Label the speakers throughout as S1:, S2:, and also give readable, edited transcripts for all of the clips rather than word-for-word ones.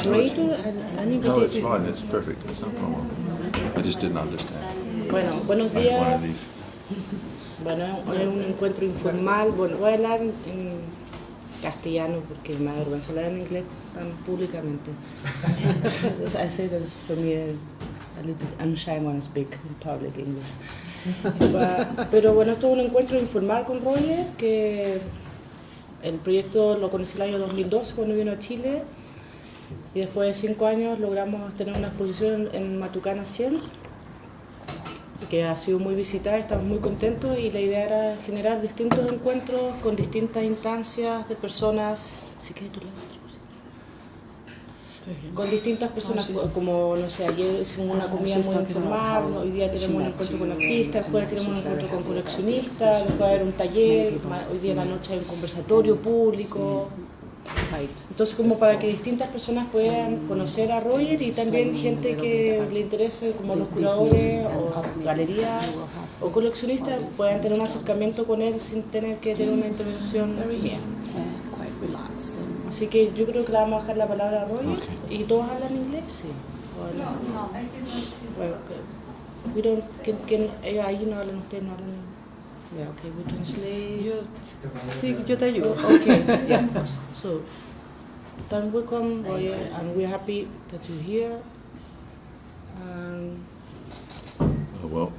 S1: curator?
S2: No, it's fine. It's perfect. It's no problem. I just didn't understand.
S1: Bueno, buenos
S2: Like one
S1: días.
S2: of these.
S1: Bueno, es un encuentro informal. Bueno, voy a hablar en castellano porque me da vergüenza hablar en inglés tan públicamente. I say this for me a little unshy when I speak in public English. Pero bueno, esto es un encuentro informal con Roger, que el proyecto lo conocí el año 2012 cuando vino a Chile, y después de 5 años logramos tener una exposición en Matucana 100, que ha sido muy visitada, estamos muy contentos, y la idea era generar distintos encuentros con distintas instancias de personas, ¿sí que tú con distintas personas, como, no sé, ayer hicimos una comida muy informal, hoy día tenemos un encuentro con artistas, después tenemos un encuentro con coleccionistas, después va a haber un taller, hoy día en la noche hay un conversatorio público. Entonces, como para que distintas personas puedan conocer a Roger, y también gente que le interese, como los curadores o galerías o coleccionistas, puedan tener un acercamiento con él sin tener que tener una intervención mía. Así que yo creo que le vamos a dejar la palabra a Roger. ¿Y todos hablan inglés? Sí.
S3: No, hay que
S1: traducir. Bueno, ahí no hablan ustedes, no hablan. Yeah, okay, we translate.
S4: Sí, yo te ayudo.
S1: Okay, yeah. So, then welcome, Roger, and we're happy that you're here.
S2: Well,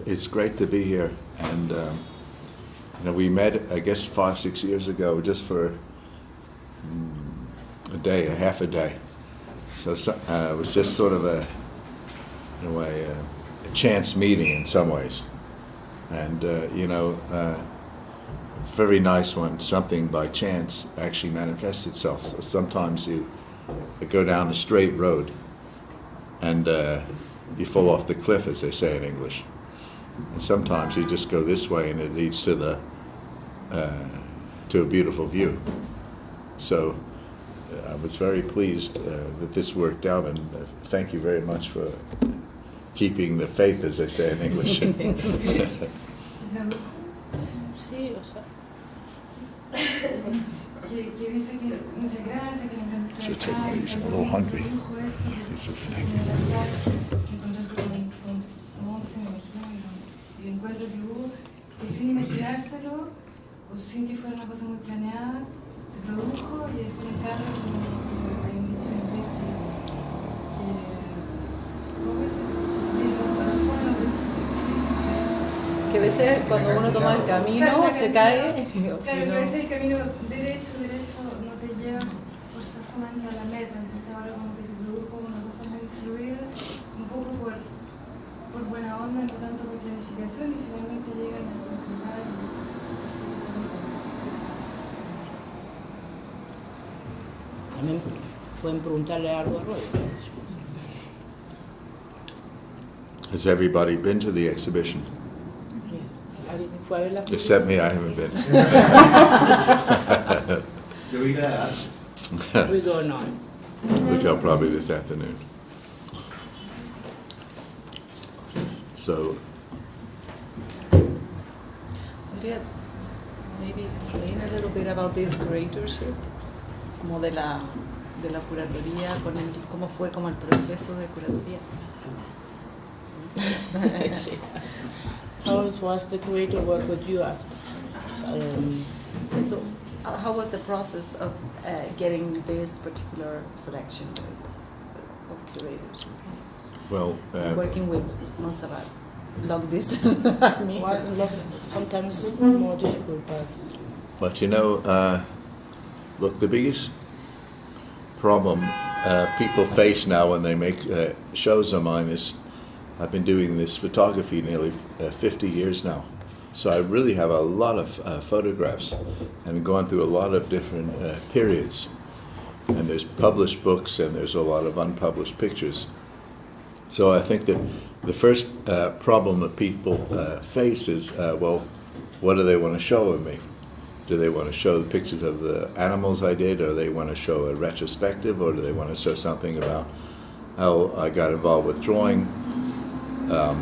S2: it's great to be here, and we met, I guess, 5-6 years ago, just for a half a day. So it was just sort of a chance meeting in some ways. And, it's very nice when something by chance actually manifests itself. So sometimes you go down a straight road and you fall off the cliff, as they say in English. And sometimes you just go this way and it leads to a beautiful view. So I was very pleased that this worked out, and thank you very much for keeping the faith, as they say in English.
S1: Sí, o sea.
S3: Que dice que muchas gracias, que le encanta estar acá.
S2: He's a little hungry. He's a, thank you.
S3: Encontrarse con Montse, me imagino, y el encuentro que hubo, que sin imaginárselo, o sin que fuera una cosa muy planeada, se produjo, y eso me encanta, como hay un dicho en inglés ¿cómo es?
S4: Que a veces cuando uno toma el camino se cae.
S3: Claro, que a veces el camino derecho no te lleva forzosamente a la meta, entonces ahora como que se produjo una cosa muy fluida, un poco por buena onda, no tanto por planificación, y finalmente llegan a concretar.
S1: También pueden preguntarle algo a Roger.
S2: Has everybody been to the exhibition?
S1: Fue a ver la
S2: Except me, I haven't been.
S1: We're going on.
S2: We go probably this afternoon. So,
S4: Sería, maybe explain a little bit about this curatorship, como de la curatoría, cómo fue como el proceso de curatoría.
S1: How was the curator work with you after?
S4: So, how was the process of getting this particular selection of curators?
S2: well,
S4: Working with Montserrat, long distance. I mean.
S1: Sometimes it's more difficult,
S2: but look, the biggest problem people face now when they make shows of mine is, I've been doing this photography nearly 50 years now. So I really have a lot of photographs and gone through a lot of different periods. And there's published books and there's a lot of unpublished pictures. So I think that the first problem that people face is, what do they want to show of me? Do they want to show the pictures of the animals I did, or they want to show a retrospective, or do they want to show something about how I got involved with drawing? Or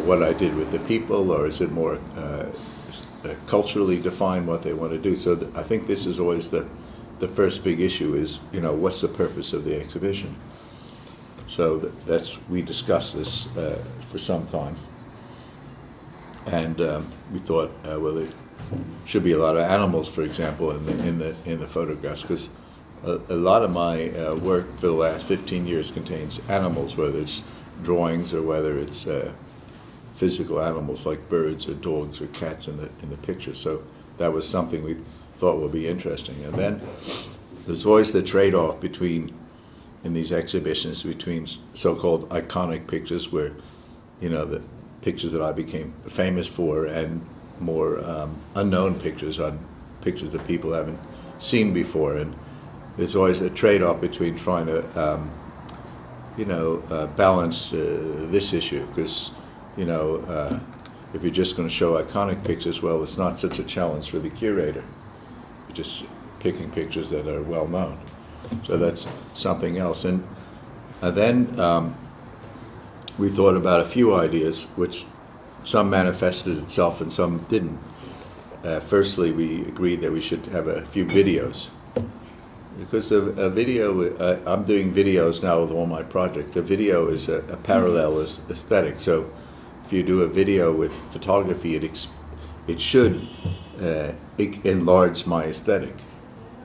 S2: what I did with the people, or is it more culturally defined what they want to do? So I think this is always the the first big issue is, what's the purpose of the exhibition? So we discussed this for some time, and we thought, well, there should be a lot of animals, for example, in the photographs, because a lot of my work for the last 15 years contains animals, whether it's drawings or whether it's physical animals like birds or dogs or cats in the picture. So that was something we thought would be interesting. And then there's always the trade-off in these exhibitions between so-called iconic pictures, where, the pictures that I became famous for, and more unknown pictures that people haven't seen before. And there's always a trade-off between trying to, balance this issue, because, if you're just going to show iconic pictures, well, it's not such a challenge for the curator. You're just picking pictures that are well known. So that's something else. And then we thought about a few ideas, which some manifested itself and some didn't. Firstly, we agreed that we should have a few videos. Because a video, I'm doing videos now with all my projects. A video is a parallel aesthetic. So if you do a video with photography, it should enlarge my aesthetic,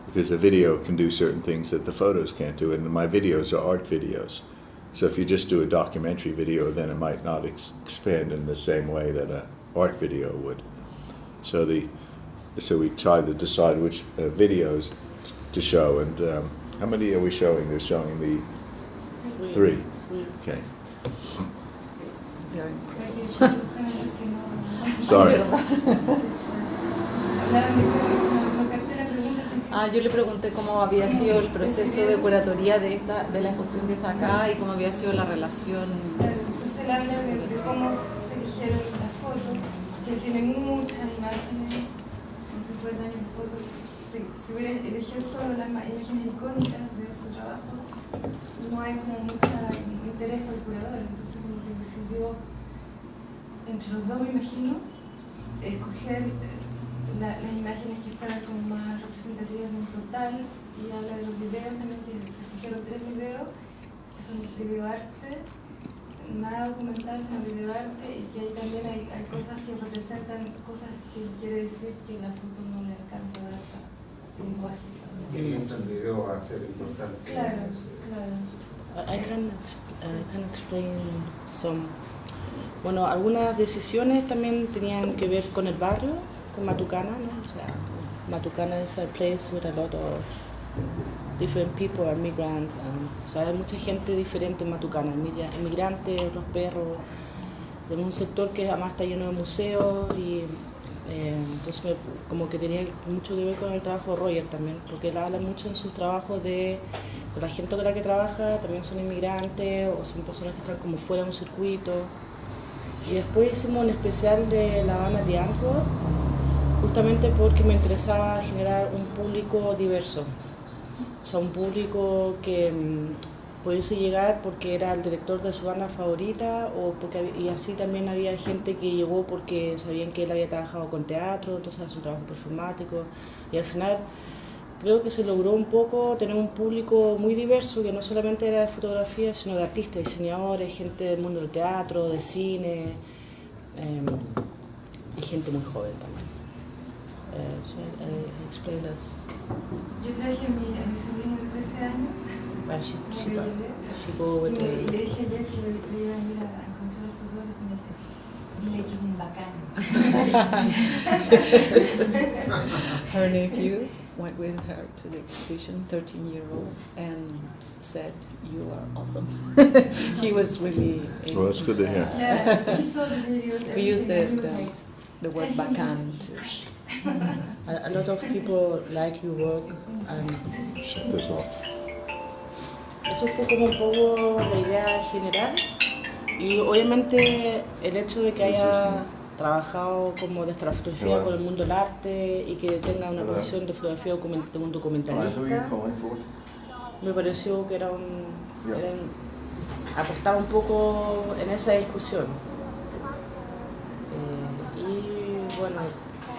S2: because a video can do certain things that the photos can't do, and my videos are art videos. So if you just do a documentary video, then it might not expand in the same way that an art video would. So we tried to decide which videos to show, and how many are we showing? They're showing the three. Okay. Sorry.
S4: Yo le pregunté cómo había sido el proceso de curatoría de la exposición que está acá y cómo había sido la relación.
S3: Claro, entonces él habla de cómo se eligieron las fotos, que él tiene muchas imágenes, son 50 años de fotos. Si hubiera elegido solo las imágenes icónicas de su trabajo, no hay como mucho interés por el curador, entonces como que decidió, entre los dos me imagino, escoger las imágenes que fueran como más representativas de un total, y habla de los videos también, que se escogieron 3 videos, que son videoarte, nada documental sino videoarte, y que ahí también hay cosas que representan cosas que quiere decir que la foto no le alcanza a dar el lenguaje.
S5: Que mientras el video va a ser importante.
S3: Claro, claro.
S1: I can explain some. Bueno, algunas decisiones también tenían que ver con el barrio, con Matucana, ¿no? O sea, Matucana is a place with a lot of different people, are migrants, o sea, hay mucha gente diferente en Matucana, inmigrantes, los perros. Tenemos un sector que además está lleno de museos, y entonces como que tenía mucho que ver con el trabajo de Roger también, porque él habla mucho en sus trabajos de la gente con la que trabaja también son inmigrantes o son personas que están como fuera de un circuito. Y después hicimos un especial de La Habana de Antwerp, justamente porque me interesaba generar un público diverso, o sea, un público que pudiese llegar porque era el director de su banda favorita, y así también había gente que llegó porque sabían que él había trabajado con teatro, entonces hace un trabajo performático, y al final creo que se logró un poco tener un público muy diverso, que no solamente era de fotografía, sino de artistas, diseñadores, gente del mundo del teatro, de cine, y gente muy joven también. So I explained that.
S3: Yo traje a mi sobrino de 13 años,
S1: She go with
S3: y le dije ayer que le iba a ir a encontrar al fotógrafo, y me dice, dile que es un bacán.
S4: Her nephew went with her to the exhibition, 13-year-old, and said, "You are awesome." He was really.
S2: Well, that's good to hear.
S3: Yeah, he saw the videos.
S4: We used
S3: everything, and he was
S4: the word bacán.
S1: A lot of people like your work, and
S2: Shut this off.
S1: eso fue como un poco la idea general, y obviamente el hecho de que haya trabajado como desde la fotografía con el mundo del arte y que tenga una posición de fotografía de un documentalista, me pareció que apostaba un poco en esa discusión. Y bueno,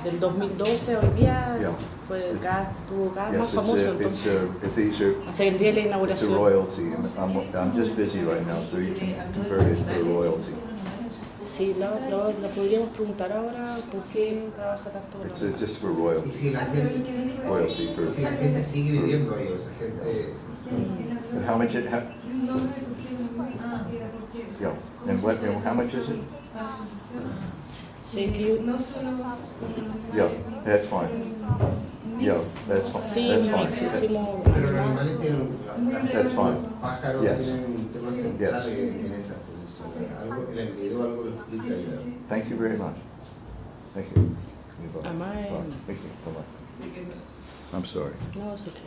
S1: del 2012 hoy día
S2: Yeah.
S1: estuvo cada vez
S2: Yes,
S1: más famoso, entonces,
S2: it's
S1: hasta el día de la
S2: a
S1: inauguración.
S2: royalty, and I'm just busy right now, so you can convert it for royalty.
S1: Sí, la podríamos preguntar ahora por qué trabaja tanto con
S2: It's
S1: los-
S2: just for
S5: Y
S2: royalty.
S5: si la gente,
S2: Royalty for.
S5: si la gente sigue viviendo ahí, o esa gente...
S2: And how much it?
S3: No, porque
S2: Yeah. And what? And how much is it?
S1: Sí, que-
S3: no solo
S2: Yeah, that's fine. Yeah, that's fine.
S1: sí,
S2: That's
S1: mix,
S2: fine.
S1: hicimos
S5: Pero los animales tienen...
S2: That's fine.
S5: Los pájaros
S2: Yes.
S5: tienen un tema central
S2: Yes.
S5: en esa posición. Algo, en el video algo lo explica ya.
S2: Thank you very much. Thank you. Bye.
S1: Am I-
S2: Bye. Thank you. Bye-bye. I'm sorry.
S1: No, es okay.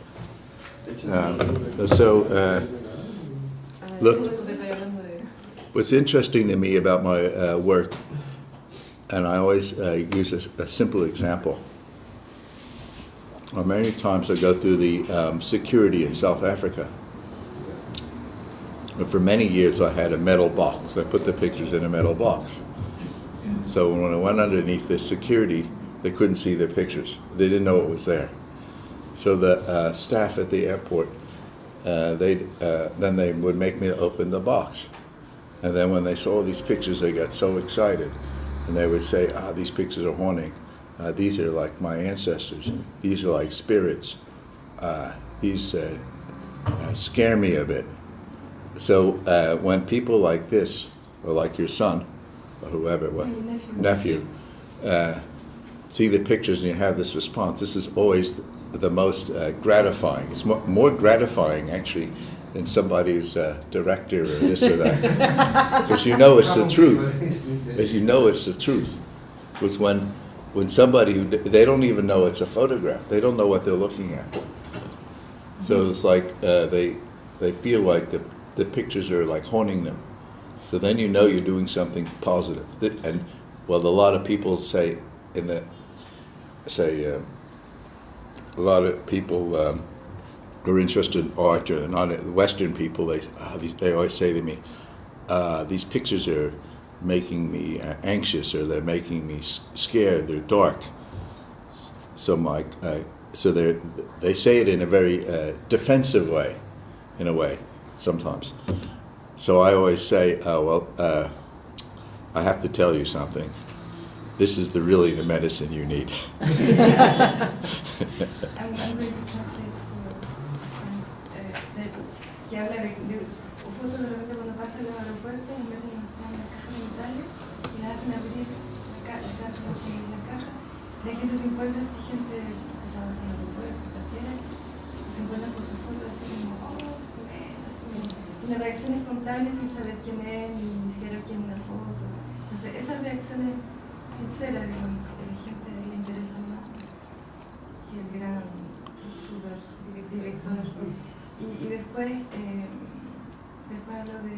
S2: Look, what's interesting to me about my work, and I always use a simple example. Many times I go through the security in South Africa. And for many years I had a metal box. I put the pictures in a metal box. So when I went underneath the security, they couldn't see the pictures. They didn't know it was there. So the staff at the airport, then they would make me open the box. And then when they saw these pictures, they got so excited. And they would say, these pictures are haunting. These are like my ancestors. These are like spirits. These scare me a bit. So when people like this, or like your son, or whoever, nephew, see the pictures and you have this response, this is always the most gratifying. It's more gratifying, actually, than somebody's director or this or that. Because you know it's the truth. As you know it's the truth. Because when somebody, they don't even know it's a photograph. They don't know what they're looking at. So it's like they feel like the pictures are like haunting them. So then you know you're doing something positive. And well, a lot of people say a lot of people who are interested in art or not Western people, they always say to me, these pictures are making me anxious, or they're making me scared. They're dark. So they say it in a very defensive way, in a way, sometimes. So I always say, I have to tell you something. This is really the medicine you need.
S3: I'm going to translate for friends. Que habla de fotos de repente cuando pasan los aeropuertos, y meten en la caja de metal y la hacen abrir la caja. La gente se encuentra así, gente que trabaja en el aeropuerto, cualquiera, y se encuentra con su foto así como, una reacción espontánea sin saber quién es, ni siquiera quién es la foto. Entonces, esas reacciones sinceras, digamos, de la gente le interesa más que el gran super director. Y después hablo de...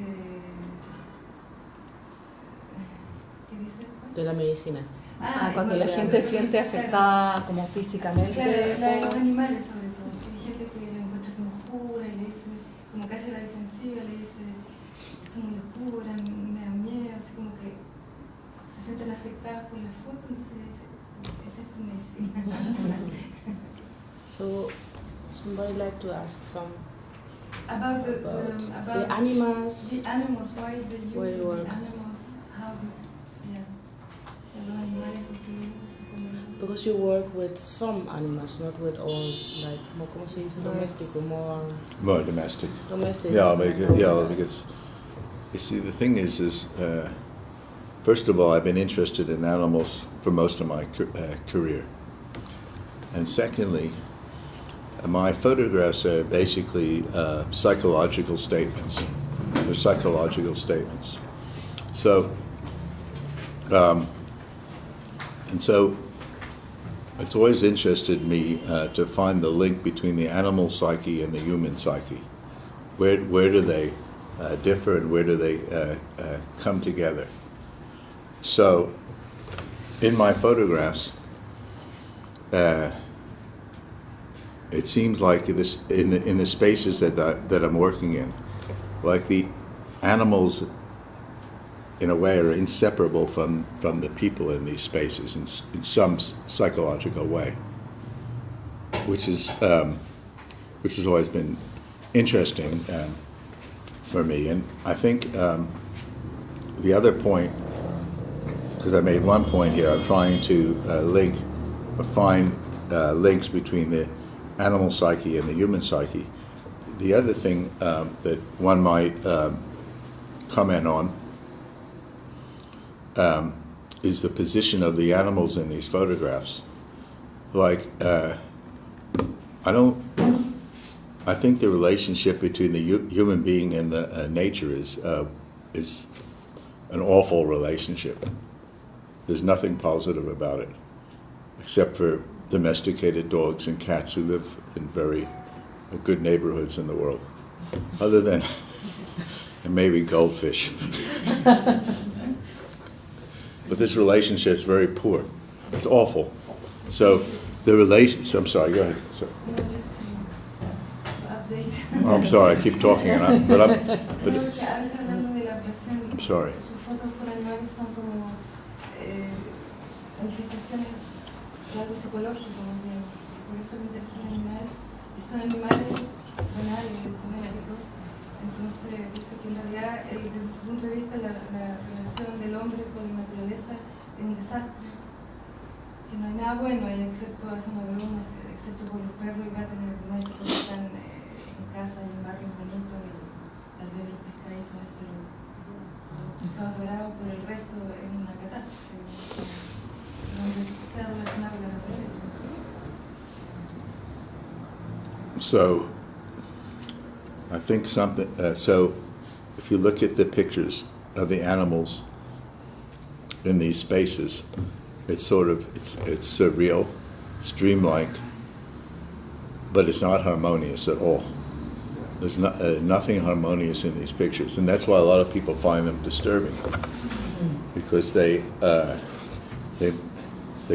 S3: ¿Qué dice después?
S1: De la medicina.
S4: Cuando la gente se siente afectada como físicamente.
S3: Claro, la de los animales sobre todo. Hay gente que la encuentra como oscura y le dice, como casi a la defensiva, le dice, son muy oscuras, me dan miedo, así como que se sienten afectadas por la foto, entonces le dice, esta es tu medicina.
S1: So somebody like to ask some
S3: About
S1: the animals.
S3: The animals, why the use
S1: Why
S3: of the
S1: work.
S3: animals, how, yeah. Los animales, porque usan
S1: Because you work with some animals, not with all, like, ¿cómo se dice? Doméstico,
S2: More domestic.
S1: domestic.
S2: Yeah, because you see, the thing is first of all, I've been interested in animals for most of my career, and secondly, my photographs are basically psychological statements. They're psychological statements. So, and so, it's always interested me to find the link between the animal psyche and the human psyche. Where do they differ, and where do they come together? So, in my photographs, it seems like this in the spaces that I'm working in, like the animals in a way, are inseparable from the people in these spaces in some psychological way, which has always been interesting for me. And I think the other point, because I made one point here, I'm trying to link or find links between the animal psyche and the human psyche. The other thing that one might comment on is the position of the animals in these photographs. Like, I think the relationship between the human being and the nature is an awful relationship. There's nothing positive about it, except for domesticated dogs and cats who live in very good neighborhoods in the world. Other than, and maybe goldfish. But this relationship is very poor. It's awful. So the relations. I'm sorry. Go ahead. Sorry.
S3: No, just to update.
S2: Oh, I'm sorry. I keep talking, I'm sorry.
S3: Sus fotos con animales son como manifestaciones de algo psicológico, más bien. Por eso me interesa el animal. Y son animales banales, genéricos. Entonces dice que en realidad, desde su punto de vista, la relación del hombre con la naturaleza es un desastre. Que no hay nada bueno ahí, excepto hace una broma, excepto por los perros y gatos domésticos que están en casa y en barrios bonitos, y tal vez los pescaditos, los pescados dorados, pero el resto es una catástrofe. Donde está relacionado con la naturaleza.
S2: So, I think something. So, if you look at the pictures of the animals in these spaces, it's sort of it's surreal, it's dreamlike, but it's not harmonious at all. There's nothing harmonious in these pictures, and that's why a lot of people find them disturbing, because they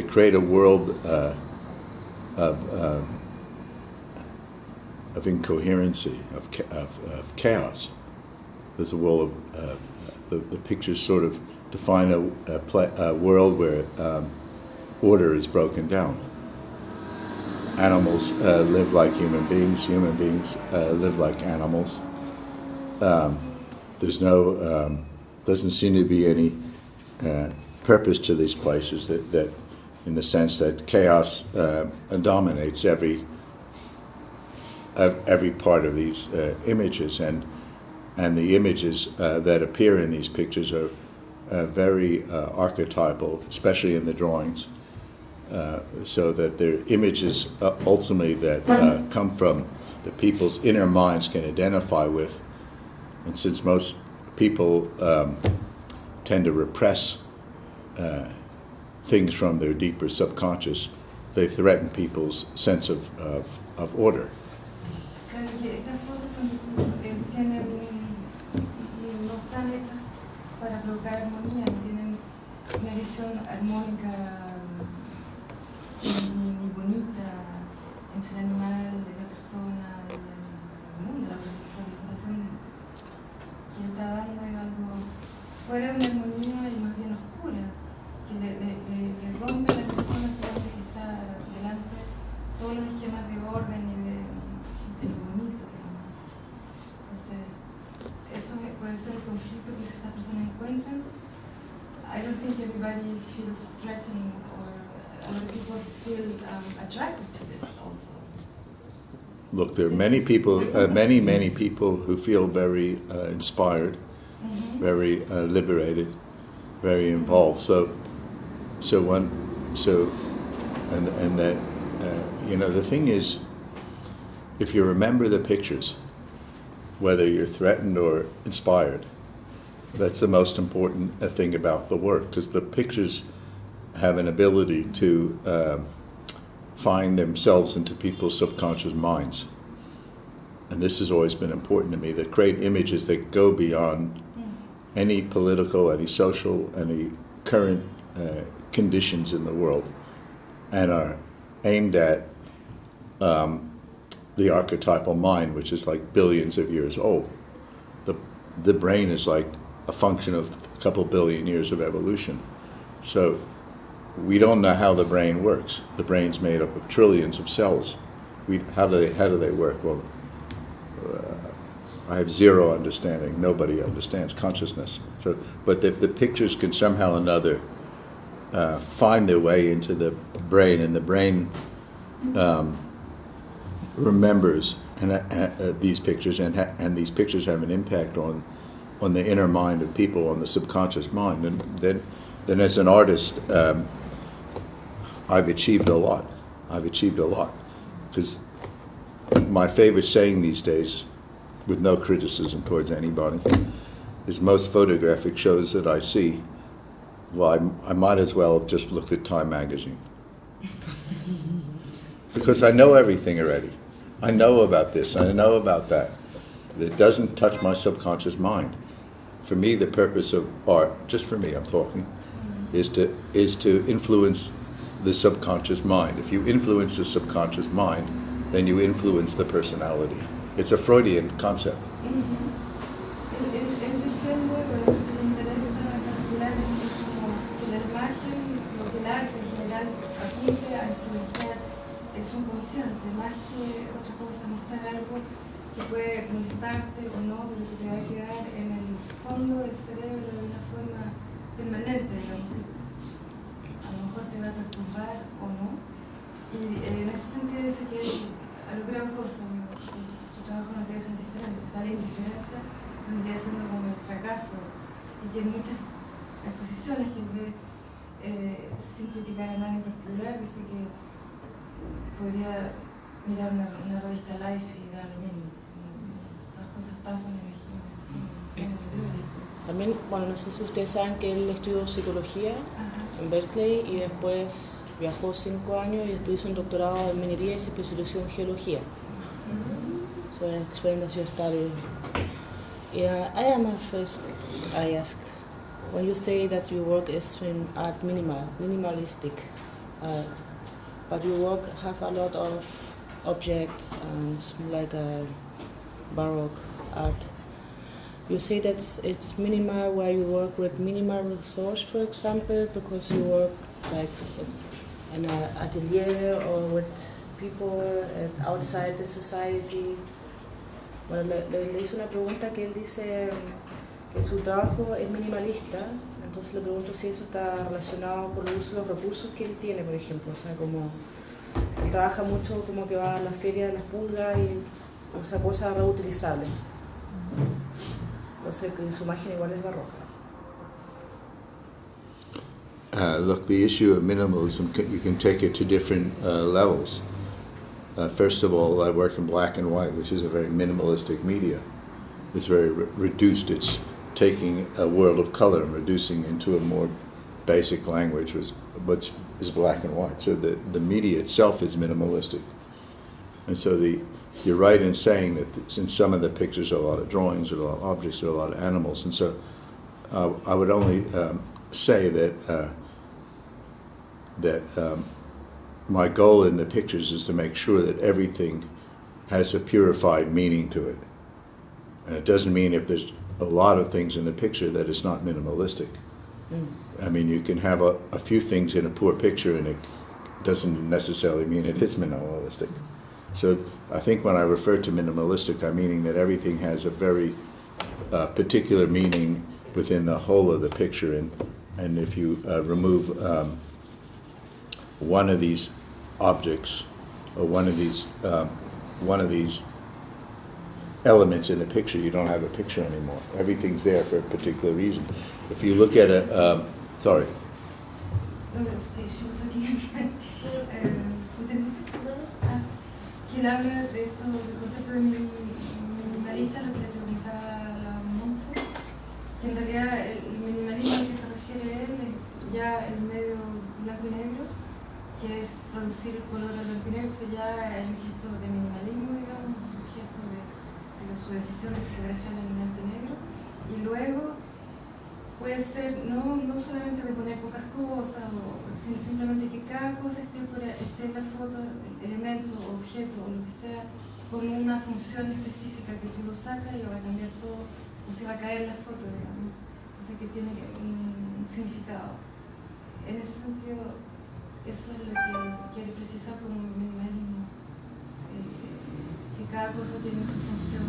S2: create a world of incoherency, of chaos. There's a world of the pictures sort of define a world where order is broken down. Animals live like human beings live like animals. There's no, doesn't seem to be any purpose to these places, that in the sense that chaos dominates every part of these images, and the images that appear in these pictures are very archetypal, especially in the drawings, so that they're images ultimately that come from the people's inner minds can identify with. And since most people tend to repress things from their deeper subconscious, they threaten people's sense of order.
S3: Claro, que estas fotos tienen, no están hechas para provocar armonía, no tienen una visión armónica ni bonita entre el animal, la persona y el mundo. La representación que está dando es algo fuera de una armonía y más bien oscura, que le rompe a la persona solamente que está delante todos los esquemas de orden y de lo bonito, digamos. Entonces, eso puede ser el conflicto que estas personas encuentran. I don't think everybody feels threatened, or a lot of people feel attracted to this also.
S2: Look, there are many people, many people who feel very inspired, very liberated, very involved. And that, you know, the thing is, if you remember the pictures, whether you're threatened or inspired, that's the most important thing about the work, because the pictures have an ability to find themselves into people's subconscious minds. And this has always been important to me, that create images that go beyond any political, any social, any current conditions in the world, and are aimed at the archetypal mind, which is like billions of years old. The brain is like a function of a couple billion years of evolution. So we don't know how the brain works. The brain's made up of trillions of cells. How do they work? Well, I have zero understanding. Nobody understands consciousness. So, but if the pictures can somehow or another find their way into the brain, and the brain remembers these pictures, and these pictures have an impact on the inner mind of people, on the subconscious mind, and then as an artist, I've achieved a lot. Because my favorite saying these days, with no criticism towards anybody, is most photographic shows that I see, well, I might as well have just looked at Time magazine. Because I know everything already. I know about this, I know about that. It doesn't touch my subconscious mind. For me, the purpose of art, just for me, I'm talking, is to influence the subconscious mind. If you influence the subconscious mind, then you influence the personality. It's a Freudian concept.
S3: Él defiende, o le interesa particularmente como que la imagen, lo que el arte en general apunte a influenciar el subconsciente, más que otra cosa, mostrar algo que puede conectarte o no, pero que te va a quedar en el fondo del cerebro de una forma permanente, digamos, que a lo mejor te va a perturbar o no. Y en ese sentido dice que él ha logrado cosas, su trabajo no te deja indiferente, o sea, la indiferencia vendría siendo como el fracaso, y tiene muchas exposiciones que él ve, sin criticar a nadie en particular, dice que podría mirar una revista Life y dar lo mismo, las cosas pasan, me imagino, en el periódico.
S1: También, bueno, no sé si ustedes saben que él estudió psicología en Berkeley y después viajó 5 años y después hizo un doctorado en minería y se especializó en geología. So I explained as your study. Yeah, I am first, I ask, when you say that your work is in art minimalistic, but your work have a lot of objects and like a Baroque art. You say that it's minimal where you work with minimal resource, for example, because you work like in an atelier or with people outside the society. Bueno, le hice una pregunta que él dice que su trabajo es minimalista, entonces le pregunto si eso está relacionado con el uso de los recursos que él tiene, por ejemplo, o sea, como él trabaja mucho como que va a la feria de las pulgas y usa cosas reutilizables. Entonces que su imagen igual es barroca.
S2: Look, the issue of minimalism, you can take it to different levels. First of all, I work in black and white, which is a very minimalistic media. It's very reduced. It's taking a world of color and reducing into a more basic language, which is black and white. So the media itself is minimalistic. And so you're right in saying that in some of the pictures there are a lot of drawings, there are a lot of objects, there are a lot of animals. And so I would only say that my goal in the pictures is to make sure that everything has a purified meaning to it. And it doesn't mean if there's a lot of things in the picture that it's not minimalistic. I mean, you can have a few things in a poor picture and it doesn't necessarily mean it is minimalistic. So I think when I refer to minimalistic, I'm meaning that everything has a very particular meaning within the whole of the picture. And if you remove one of these objects or one of these elements in the picture, you don't have a picture anymore. Everything's there for a particular reason. If you look at a, sorry.
S3: Que él habla de esto, del concepto de minimalista, lo que le preguntaba a la Montserrat, que en realidad el minimalismo al que se refiere él es ya el medio blanco y negro, que es reducir el color al blanco y negro, eso ya es un gesto de minimalismo, digamos, un gesto de su decisión de fotografiar en blanco y negro, y luego puede ser no solamente de poner pocas cosas, sino simplemente que cada cosa esté en la foto, elemento, objeto o lo que sea, con una función específica que tú lo sacas y lo va a cambiar todo, o se va a caer la foto, digamos. entonces que tiene un significado. En ese sentido, eso es lo que quiere precisar como minimalismo, que cada cosa tiene su función.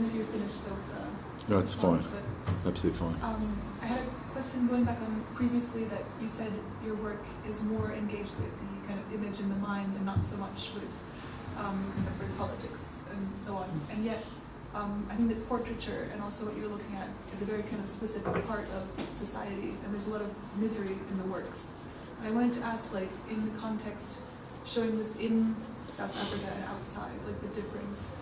S6: If you're finished with
S2: No, it's fine.
S6: response,
S2: Absolutely fine.
S6: I had a question going back on previously that you said your work is more engaged with the kind of image in the mind and not so much with contemporary politics and so on. And yet, I think that portraiture and also what you're looking at is a very kind of specific part of society, and there's a lot of misery in the works. And I wanted to ask, like, in the context, showing this in South Africa and outside, like the difference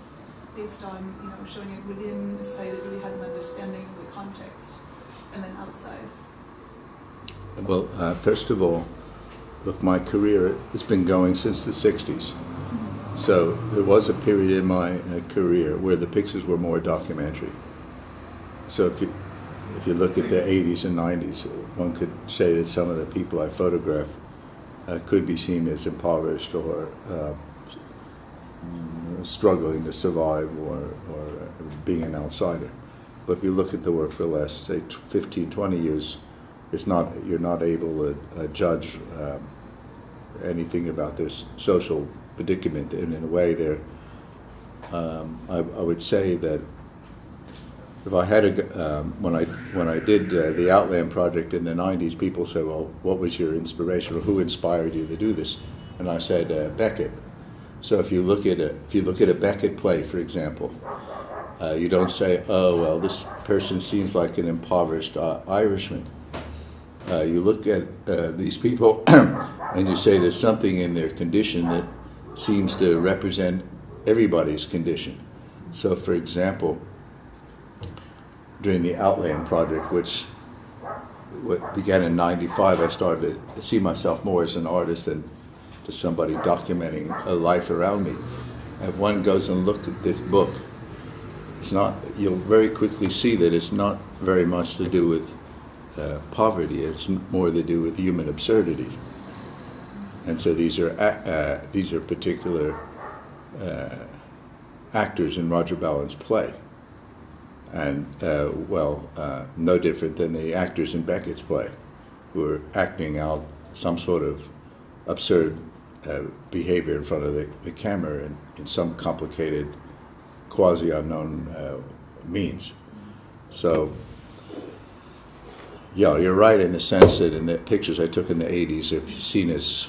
S6: based on, you know, showing it within a society that really has an understanding of the context, and then outside.
S2: Well, first of all, look, my career has been going since the 60s. So there was a period in my career where the pictures were more documentary. So if you look at the 80s and 90s, one could say that some of the people I photographed could be seen as impoverished or struggling to survive or being an outsider. But if you look at the work for the last, say, 15, 20 years, you're not able to judge anything about their social predicament, and in a way I would say that if I had when I did the Outland project in the 90s, people said, well, what was your inspiration, or who inspired you to do this? And I said, Beckett. So if you look at a Beckett play, for example, you don't say, oh, well, this person seems like an impoverished Irishman. You look at these people and you say there's something in their condition that seems to represent everybody's condition. So, for example, during the Outland project, which began in '95, I started to see myself more as an artist than just somebody documenting a life around me. And if one goes and looks at this book, you'll very quickly see that it's not very much to do with poverty. It's more to do with human absurdity. And so these are particular actors in Roger Ballen's play, and no different than the actors in Beckett's play, who are acting out some sort of absurd behavior in front of the camera in some complicated, quasi-unknown means. So, yeah, you're right in the sense that in the pictures I took in the 80s, they're seen as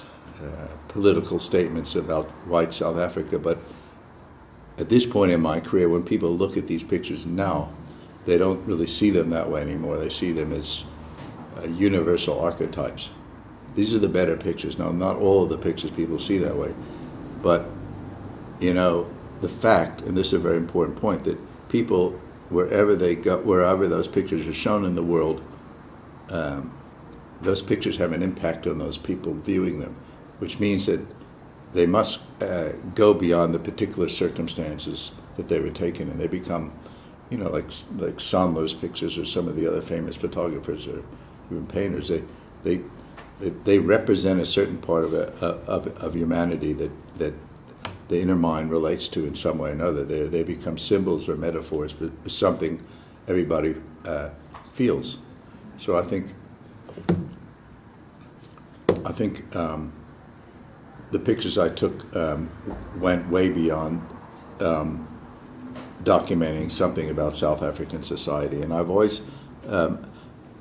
S2: political statements about white South Africa, but at this point in my career, when people look at these pictures now, they don't really see them that way anymore. They see them as universal archetypes. These are the better pictures. Now, not all of the pictures people see that way, but, you know, the fact, and this is a very important point, that people, wherever they go, wherever those pictures are shown in the world, those pictures have an impact on those people viewing them, which means that they must go beyond the particular circumstances that they were taken, and they become, you know, like Sondler's pictures or some of the other famous photographers or even painters. They represent a certain part of humanity that the inner mind relates to in some way or another. They become symbols or metaphors for something everybody feels. So I think the pictures I took went way beyond documenting something about South African society. And I've always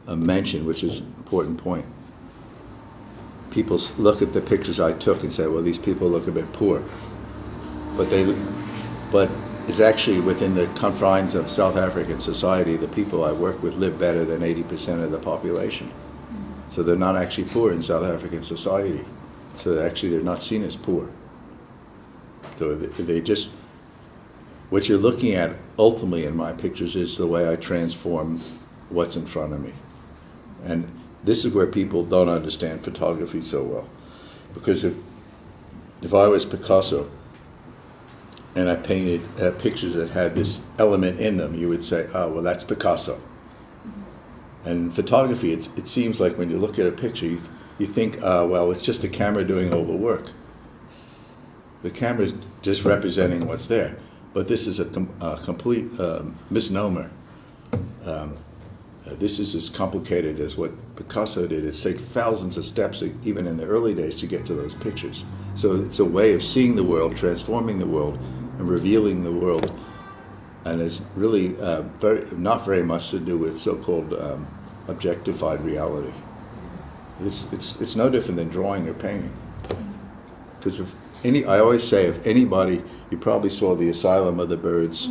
S2: mentioned, which is an important point, people look at the pictures I took and say, well, these people look a bit poor. But it's actually within the confines of South African society, the people I work with live better than 80% of the population. So they're not actually poor in South African society. So they're not seen as poor. So what you're looking at ultimately in my pictures is the way I transform what's in front of me. And this is where people don't understand photography so well. Because if I was Picasso and I painted pictures that had this element in them, you would say, oh, well, that's Picasso. And in photography, it seems like when you look at a picture, you think, well, it's just a camera doing all the work. The camera's just representing what's there. But this is a complete misnomer. This is as complicated as what Picasso did. It's take thousands of steps, even in the early days, to get to those pictures. So it's a way of seeing the world, transforming the world, and revealing the world. And it's really not very much to do with so-called objectified reality. It's no different than drawing or painting. Because I always say, if anybody, you probably saw the Asylum of the Birds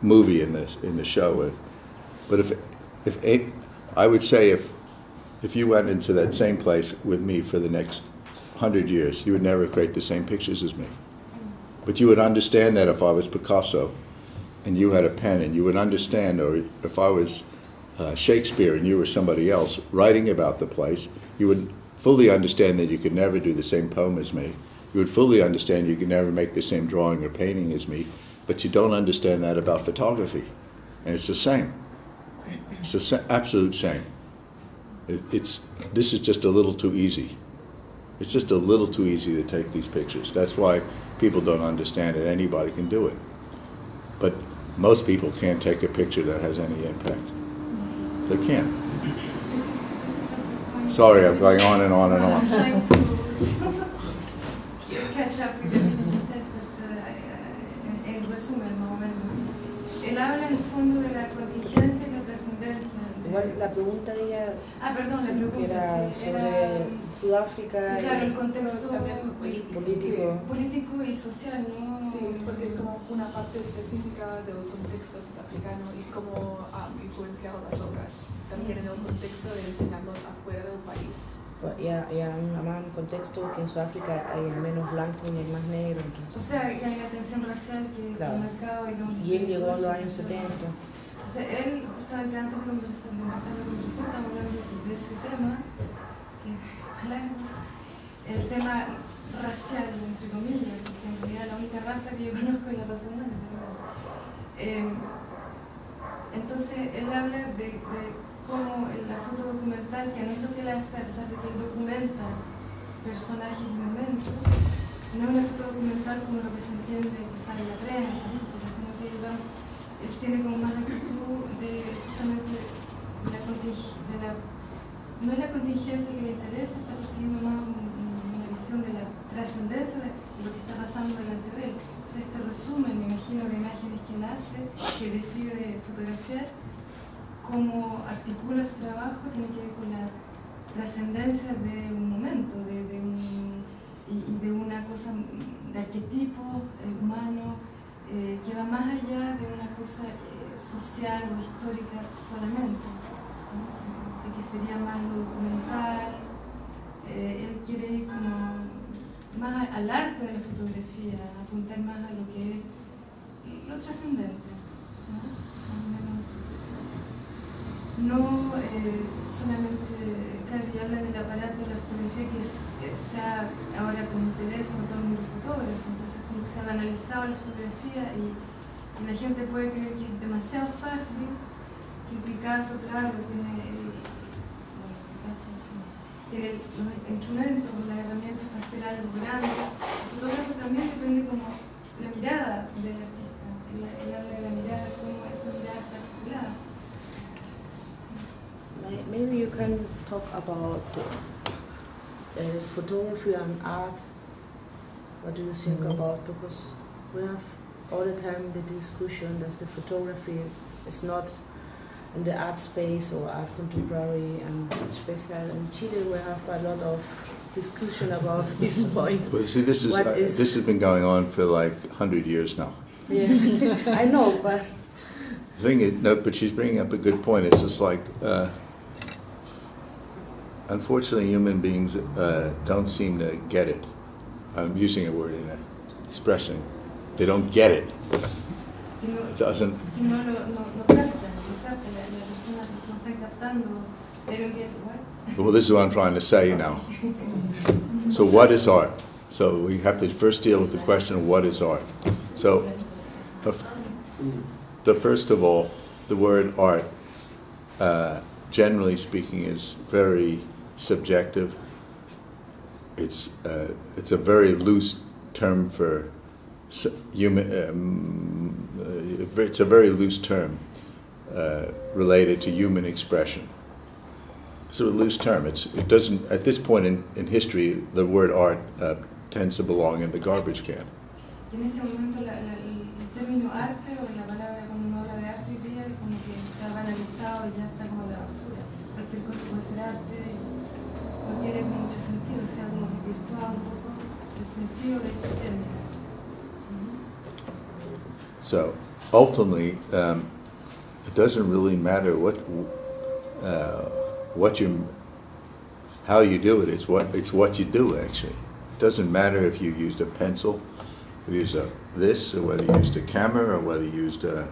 S2: movie in the show. But I would say if you went into that same place with me for the next 100 years, you would never create the same pictures as me. But you would understand that if I was Picasso and you had a pen, and you would understand, or if I was Shakespeare and you were somebody else writing about the place, you would fully understand that you could never do the same poem as me. You would fully understand you could never make the same drawing or painting as me, but you don't understand that about photography. And it's the same. It's the absolute same. This is just a little too easy. It's just a little too easy to take these pictures. That's why people don't understand it. Anybody can do it. But most people can't take a picture that has any impact. They can't.
S3: This is a point.
S2: Sorry, I'm going on and on and
S3: I'm
S2: on.
S3: trying to catch up with everything you said, but en resumen, más o menos. Él habla en el fondo de la contingencia y la trascendencia.
S1: Igual la pregunta de ella,
S3: Perdón, la
S1: que
S3: pregunta
S1: era
S3: sí,
S1: sobre Sudáfrica,
S3: sí, claro, el
S1: y
S3: contexto
S1: político.
S3: político y social, ¿no?
S6: Sí, porque es como una parte específica del contexto sudafricano y cómo ha influenciado las obras, también en el contexto de enseñarlos afuera del país.
S1: Y además un contexto que en Sudáfrica hay el menos blanco y el más negro. Entonces.
S3: O sea, y hay una tensión racial que
S1: Claro.
S3: ha marcado.
S1: Y él llegó en los años 70.
S3: Entonces, él, justamente antes de empezar la conversación, estamos hablando de ese tema, que claro, el tema racial, entre comillas, porque en realidad la única raza que yo conozco es la raza humana. Entonces, él habla de cómo la foto documental, que no es lo que él hace, a pesar de que él documenta personajes y momentos, no es una foto documental como lo que se entiende quizá en la prensa, etcétera, sino que él tiene como más la actitud de justamente no es la contingencia que le interesa, está persiguiendo más una visión de la trascendencia de lo que está pasando delante de él. Entonces este resumen, me imagino, de imágenes que él hace, que decide fotografiar, cómo articula su trabajo, tiene que ver con la trascendencia de un momento, y de una cosa de arquetipo humano, que va más allá de una cosa social o histórica solamente, ¿no? O sea, que sería más lo documental. Él quiere ir como más al arte de la fotografía, apuntar más a lo que es lo trascendente, ¿no? Solamente, claro, y habla del aparato de la fotografía que sea ahora con un teléfono, todo el mundo fotógrafo, entonces como que se ha banalizado la fotografía y la gente puede creer que es demasiado fácil, que Picasso, claro, tiene los instrumentos, las herramientas para hacer algo grande. El fotógrafo también depende como la mirada del artista, él habla de la mirada, cómo esa mirada está articulada.
S1: Maybe you can talk about photography and art. What do you think about? Because we have all the time the discussion that the photography is not in the art space or art contemporary, and especially in Chile we have a lot of discussion about this point.
S2: But see, this has been going on for like 100 years now.
S1: Yes, I know, but
S2: The thing is, no, but she's bringing up a good point. It's just like, unfortunately, human beings don't seem to get it. I'm using a word in an expression. They don't get it. It doesn't.
S3: Que no captan, la persona no está captando. They don't get what?
S2: Well, this is what I'm trying to say now. So what is art? So we have to first deal with the question of what is art. So the first of all, the word art, generally speaking, is very subjective. It's a very loose term for human. It's a very loose term related to human expression. It's a loose term. It doesn't. At this point in history, the word art tends to belong in the garbage can.
S3: Y en este momento el término arte o la palabra cuando uno habla de arte hoy día es como que se ha banalizado y ya está como en la basura. Cualquier cosa puede ser arte y no tiene como mucho sentido, o sea, como se virtúa un poco el sentido de este término.
S2: So ultimately, it doesn't really matter how you do it. It's what you do actually. It doesn't matter if you used a pencil, if you used this, or whether you used a camera, or whether you used a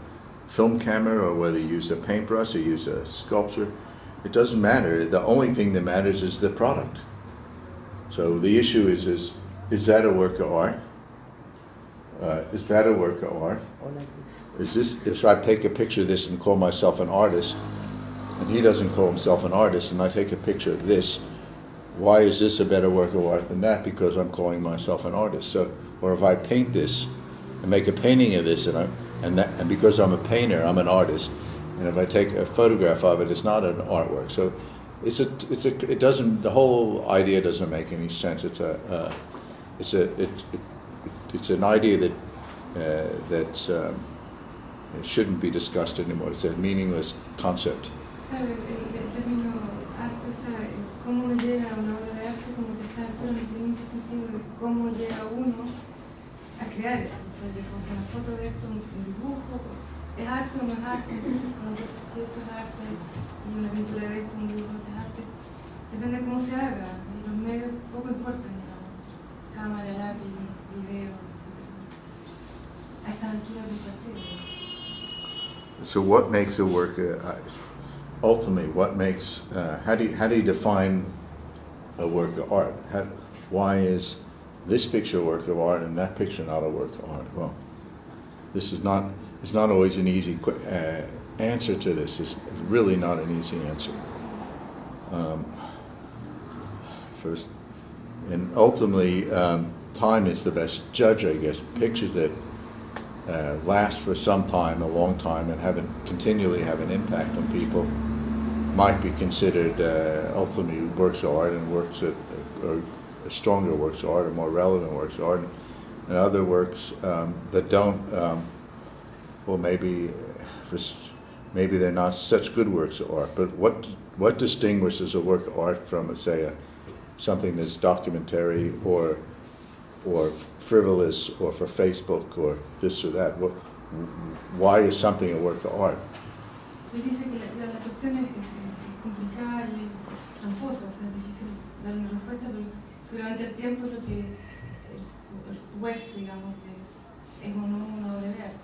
S2: film camera, or whether you used a paintbrush, or used a sculpture. It doesn't matter. The only thing that matters is the product. So the issue is that a work of art? Is that a work of art?
S1: Or like this.
S2: Is this, if I take a picture of this and call myself an artist, and he doesn't call himself an artist, and I take a picture of this, why is this a better work of art than that? Because I'm calling myself an artist. So, or if I paint this and make a painting of this, and because I'm a painter, I'm an artist, and if I take a photograph of it, it's not an artwork. So, it doesn't. The whole idea doesn't make any sense. It's an idea that shouldn't be discussed anymore. It's a meaningless concept.
S3: Claro, el término arte, o sea, cómo uno llega a una obra de arte, como que a esta altura no tiene mucho sentido de cómo llega uno a crear esto. O sea, yo puse una foto de esto, un dibujo, ¿es arte o no es arte? Entonces, no sé si eso es arte, y una pintura de esto, un dibujo es arte. Depende de cómo se haga, y los medios poco importan, digamos. Cámara, lápiz, video, etc. A estas alturas del partido.
S2: So, what makes a work? Ultimately, what makes? How do you define a work of art? Why is this picture a work of art and that picture not a work of art? Well, this is not. It's not always an easy answer to this. It's really not an easy answer. First, and ultimately, time is the best judge, I guess. Pictures that last for some time, a long time, and continually have an impact on people might be considered ultimately works of art, and works that are stronger works of art or more relevant works of art, and other works that don't. Well, maybe they're not such good works of art. But what distinguishes a work of art from, say, something that's documentary or frivolous or for Facebook or this or that? Why is something a work of art?
S3: Él dice que la cuestión es complicada y tramposa, o sea, es difícil dar una respuesta, pero seguramente el tiempo es lo que el juez, digamos, es o no una obra de arte.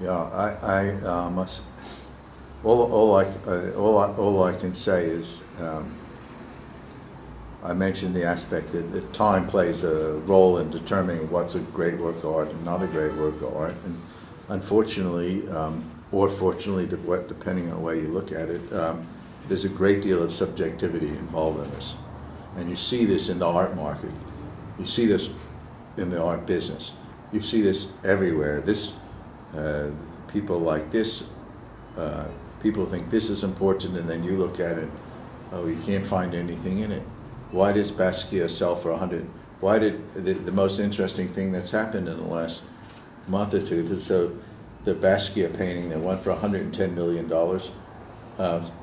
S2: Yeah, I must. All I can say is. I mentioned the aspect that time plays a role in determining what's a great work of art and not a great work of art. And unfortunately, or fortunately, depending on the way you look at it, there's a great deal of subjectivity involved in this. And you see this in the art market. You see this in the art business. You see this everywhere. People like this, people think this is important, and then you look at it, oh, you can't find anything in it. Why does Basquiat sell for 100? Why did the most interesting thing that's happened in the last month or two is the Basquiat painting that went for $110 million.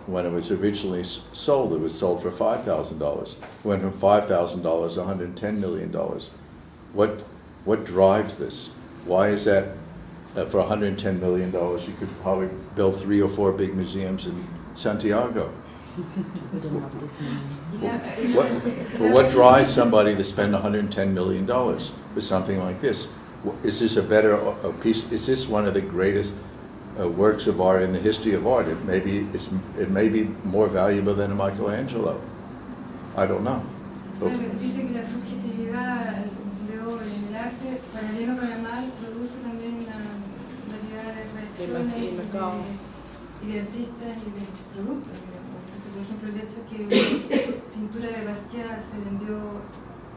S2: When it was originally sold, it was sold for $5,000. Went from $5,000 to $110 million. What drives this? Why is that? For $110 million, you could probably build 3 or 4 big museums in Santiago.
S1: We don't have this money.
S2: What drives somebody to spend $110 million for something like this? Is this a piece? Is this one of the greatest works of art in the history of art? It may be more valuable than a Michelangelo. I don't know.
S3: Dice que la subjetividad de obra en el arte, para bien o para mal, produce también una variedad de reacciones y de artistas y de productos. Entonces, por ejemplo, el hecho que una pintura de Basquiat se vendió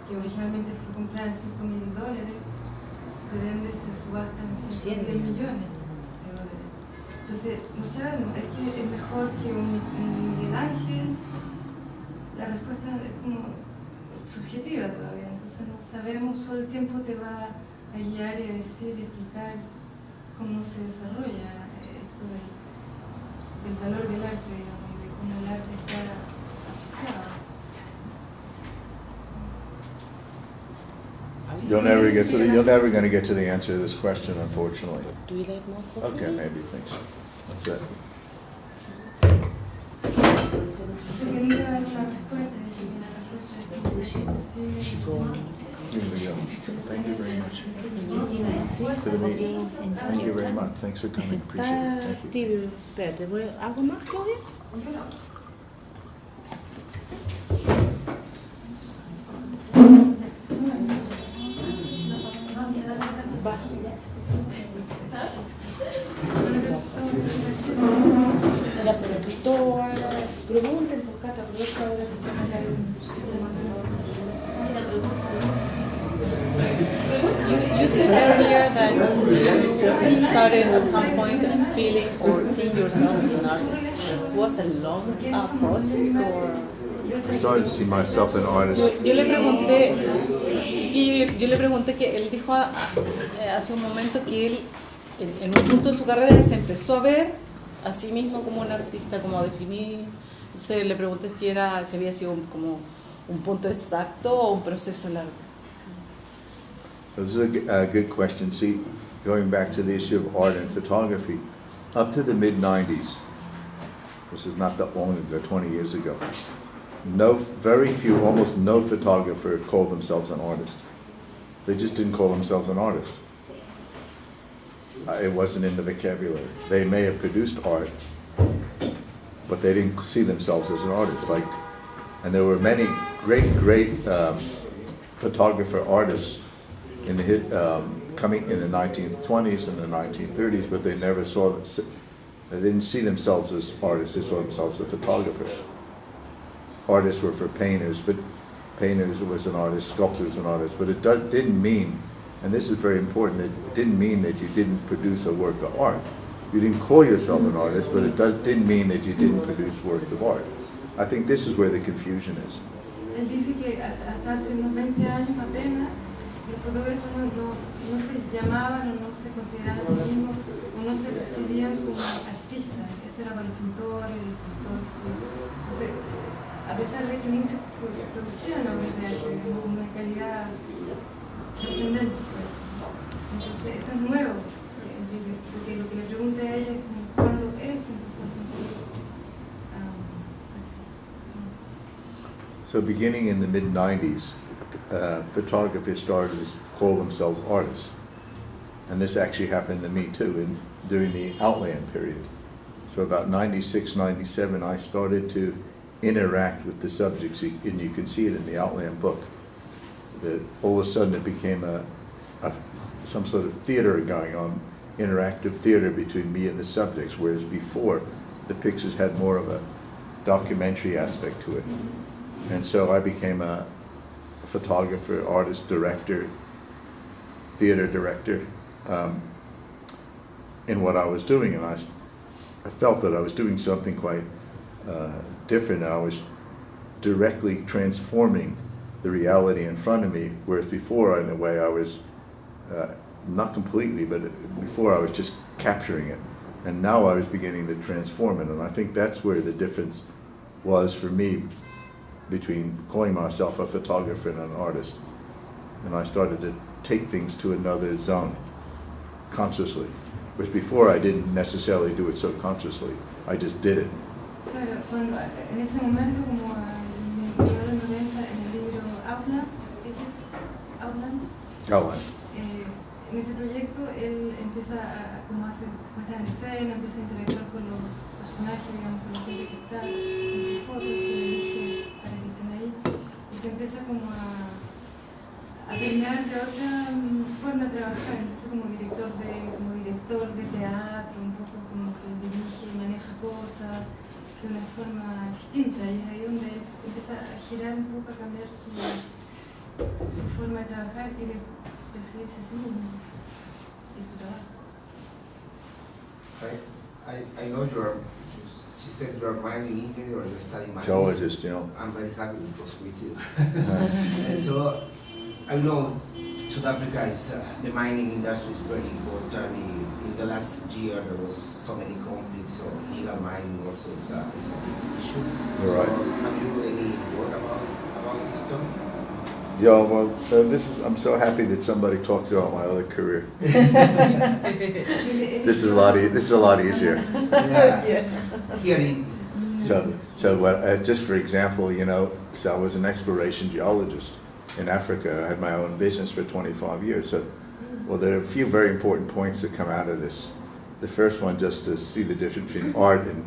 S3: que originalmente fue comprada en $5.000, se vende, se subasta en 110 millones de dólares. Entonces, no sabemos, es que es mejor que un Miguel Ángel. La respuesta es como subjetiva todavía, entonces no sabemos, solo el tiempo te va a guiar y a decir y explicar cómo se desarrolla esto del valor del arte, digamos, y de cómo el arte está apreciado.
S2: You're never going to get to the answer to this question, unfortunately.
S1: Do you like more coffee?
S2: Okay, maybe, thanks. That's it.
S3: Dice que nunca hay una respuesta, dice que la respuesta es imposible.
S2: Here we go. Thank you very much. To the meeting. Thank you very much. Thanks for coming. Appreciate it. Thank you.
S1: Tibio, espérate, ¿algo más, Claudia? Ya, pero Cristóbal, pregunten por Cata, pero es ahora que están acá.
S4: You said earlier that you started at some point feeling or seeing yourself as an artist. Was a long process or?
S2: I started to see myself an artist.
S4: Yo le pregunté que él dijo hace un momento que él en un punto de su carrera se empezó a ver a sí mismo como un artista, como a definir. Entonces le pregunté si había sido como un punto exacto o un proceso largo.
S2: This is a good question. See, going back to the issue of art and photography, up to the mid-90s, which is not that long ago, 20 years ago, very few, almost no photographer called themselves an artist. They just didn't call themselves an artist. It wasn't in the vocabulary. They may have produced art, but they didn't see themselves as an artist. And there were many great photographer artists in the coming in the 1920s and the 1930s, but they never they didn't see themselves as artists. They saw themselves as photographers. Artists were for painters, but painters was an artist, sculptors an artist, but it didn't mean, and this is very important, it didn't mean that you didn't produce a work of art. You didn't call yourself an artist, but it didn't mean that you didn't produce works of art. I think this is where the confusion is.
S3: Él dice que hasta hace unos 20 años apenas los fotógrafos no se llamaban o no se consideraban a sí mismos o no se percibían como artistas. Eso era para el pintor, el escultor. ¿Sí? Entonces, a pesar de que muchos producían obras de arte con una calidad trascendente, pues. Entonces, esto es nuevo, porque lo que le pregunta a ella es cuando él se empezó a sentir
S2: So beginning in the mid-90s, photographers started to call themselves artists. And this actually happened to me too during the Outland period. So about 96, 97, I started to interact with the subjects, and you can see it in the Outland book. That all of a sudden it became some sort of theater going on, interactive theater between me and the subjects, whereas before the pictures had more of a documentary aspect to it. And so I became a photographer, artist, director, theater director in what I was doing, and I felt that I was doing something quite different. I was directly transforming the reality in front of me, whereas before, in a way, I was not completely, but before I was just capturing it, and now I was beginning to transform it. And I think that's where the difference was for me between calling myself a photographer and an artist. And I started to take things to another zone consciously, whereas before I didn't necessarily do it so consciously. I just did it.
S3: Claro, cuando en ese momento, como en el medio de los 90, en el libro Outland,
S2: Outland.
S3: En ese proyecto él empieza como hacer puestas en escena, empieza a interactuar con los personajes, digamos, con la gente que está en sus fotos, que elige para que estén ahí, y se empieza como a permear de otra forma de trabajar. Entonces como director de teatro, un poco como que dirige y maneja cosas de una forma distinta, y es ahí donde él empieza a girar un poco, a cambiar su su forma de trabajar, quiere percibirse a sí mismo y su trabajo.
S5: I know she said you are mining engineer or you study mining.
S2: Geologist, you know.
S5: I'm very happy because we too. And so I know South Africa is, the mining industry is very important. In the last year there was so many conflicts, so illegal mining also is a big issue.
S2: You're right.
S5: So have you any word about this topic?
S2: Yeah, well, I'm so happy that somebody talked about my other career. This is a lot easier.
S5: Yeah. Here
S2: Just for example, you know, so I was an exploration geologist in Africa. I had my own business for 25 years. So, well, there are a few very important points that come out of this. The first one, just to see the difference between art and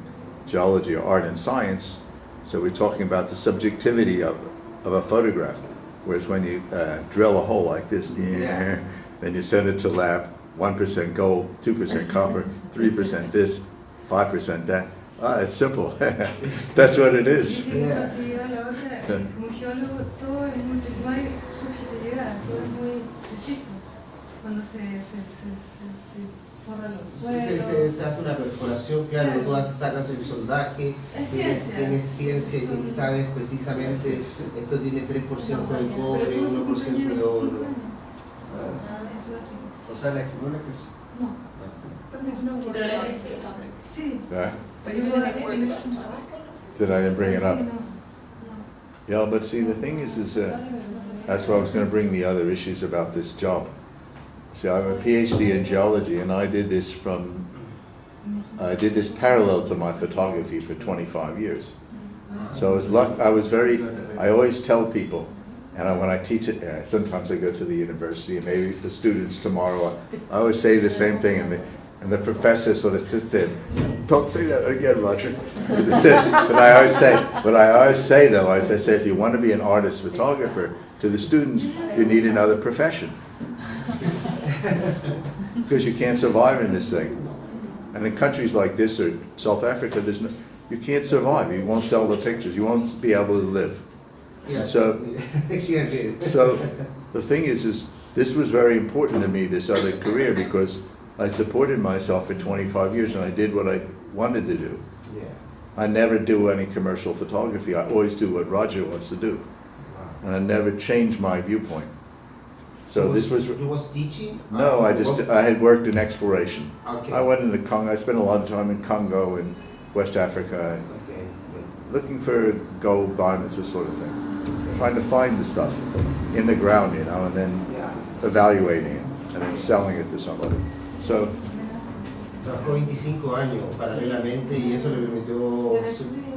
S2: geology, or art and science. So we're talking about the subjectivity of a photograph. Whereas when you drill a hole like this, then you send it to lab, 1% gold, 2% copper, 3% this, 5% that. It's simple. That's what it is.
S3: Como geólogo, todo es muy, no hay subjetividad, todo es muy preciso. Cuando se forran los suelos.
S5: Se hace una perforación, claro, tú sacas un soldaje, tienes ciencia y sabes precisamente esto tiene 3% de cobre, 1% de oro.
S3: En Sudáfrica.
S5: O sea, la escritura
S3: No.
S6: But there's no word about this topic.
S3: Sí.
S6: But you didn't work with
S2: Did I didn't bring it up?
S3: Sí, no.
S2: Yeah, but see, the thing is that's why I was going to bring the other issues about this job. See, I have a PhD in geology, and I did this parallel to my photography for 25 years. So I always tell people, and when I teach it, sometimes I go to the university, and maybe the students tomorrow, I always say the same thing, and the professor sort of sits there, don't say that again, Roger. But I always say, if you want to be an artist photographer, to the students, you need another profession. Because you can't survive in this thing. And in countries like this, or South Africa, you can't survive. You won't sell the pictures. You won't be able to live.
S5: Yeah.
S2: So the thing is this was very important to me, this other career, because I supported myself for 25 years and I did what I wanted to do.
S5: Yeah.
S2: I never do any commercial photography. I always do what Roger wants to do. And I never changed my viewpoint. So this was...
S5: You was teaching?
S2: No, I had worked in exploration.
S5: Okay.
S2: I went into Congo. I spent a lot of time in Congo and West Africa,
S5: Okay.
S2: looking for gold, diamonds, this sort of thing. Trying to find the stuff in the ground, you know, and then evaluating it, and then selling it to somebody. So,
S5: Trabajó 25 años paralelamente y eso le permitió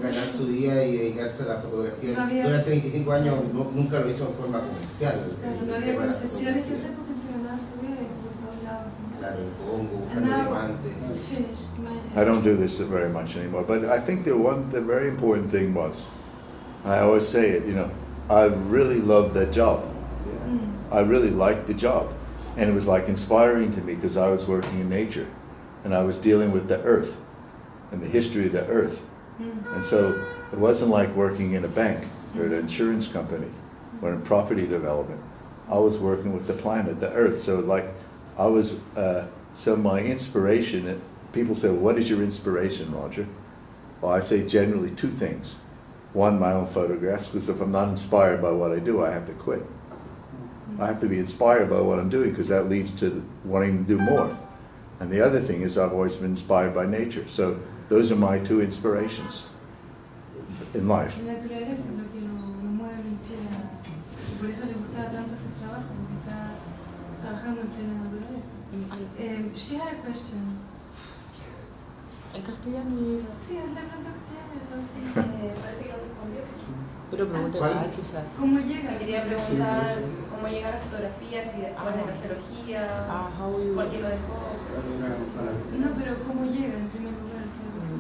S5: ganar su día y dedicarse a la fotografía. Durante 25 años nunca lo hizo en forma comercial.
S3: Claro, no había concesiones que hacer porque se ganaba su vida y por todos lados.
S5: Claro, el Congo, buscando diamantes.
S3: It's finished.
S2: I don't do this very much anymore, but I think the very important thing was, I always say it, you know, I really loved that job. I really liked the job. And it was like inspiring to me because I was working in nature and I was dealing with the earth and the history of the earth. And so it wasn't like working in a bank or an insurance company or in property development. I was working with the planet, the earth. So like I was, so my inspiration, people say, well, what is your inspiration, Roger? Well, I say generally two things. One, my own photographs, because if I'm not inspired by what I do, I have to quit. I have to be inspired by what I'm doing because that leads to wanting to do more. And the other thing is I've always been inspired by nature. So those are my two inspirations in life.
S3: La naturaleza es lo que lo mueve, lo inspira. Y por eso le gustaba tanto ese trabajo, porque está trabajando en plena naturaleza. She had a question.
S1: En castellano.
S3: Sí, es la pregunta castellana, entonces.
S7: Parece que lo respondió.
S1: Pero pregúntale, quizás.
S3: ¿Cómo llega?
S7: Quería preguntar cómo llega a la fotografía, si después de la geología, por qué lo dejó.
S3: No, pero ¿cómo llega en primer lugar?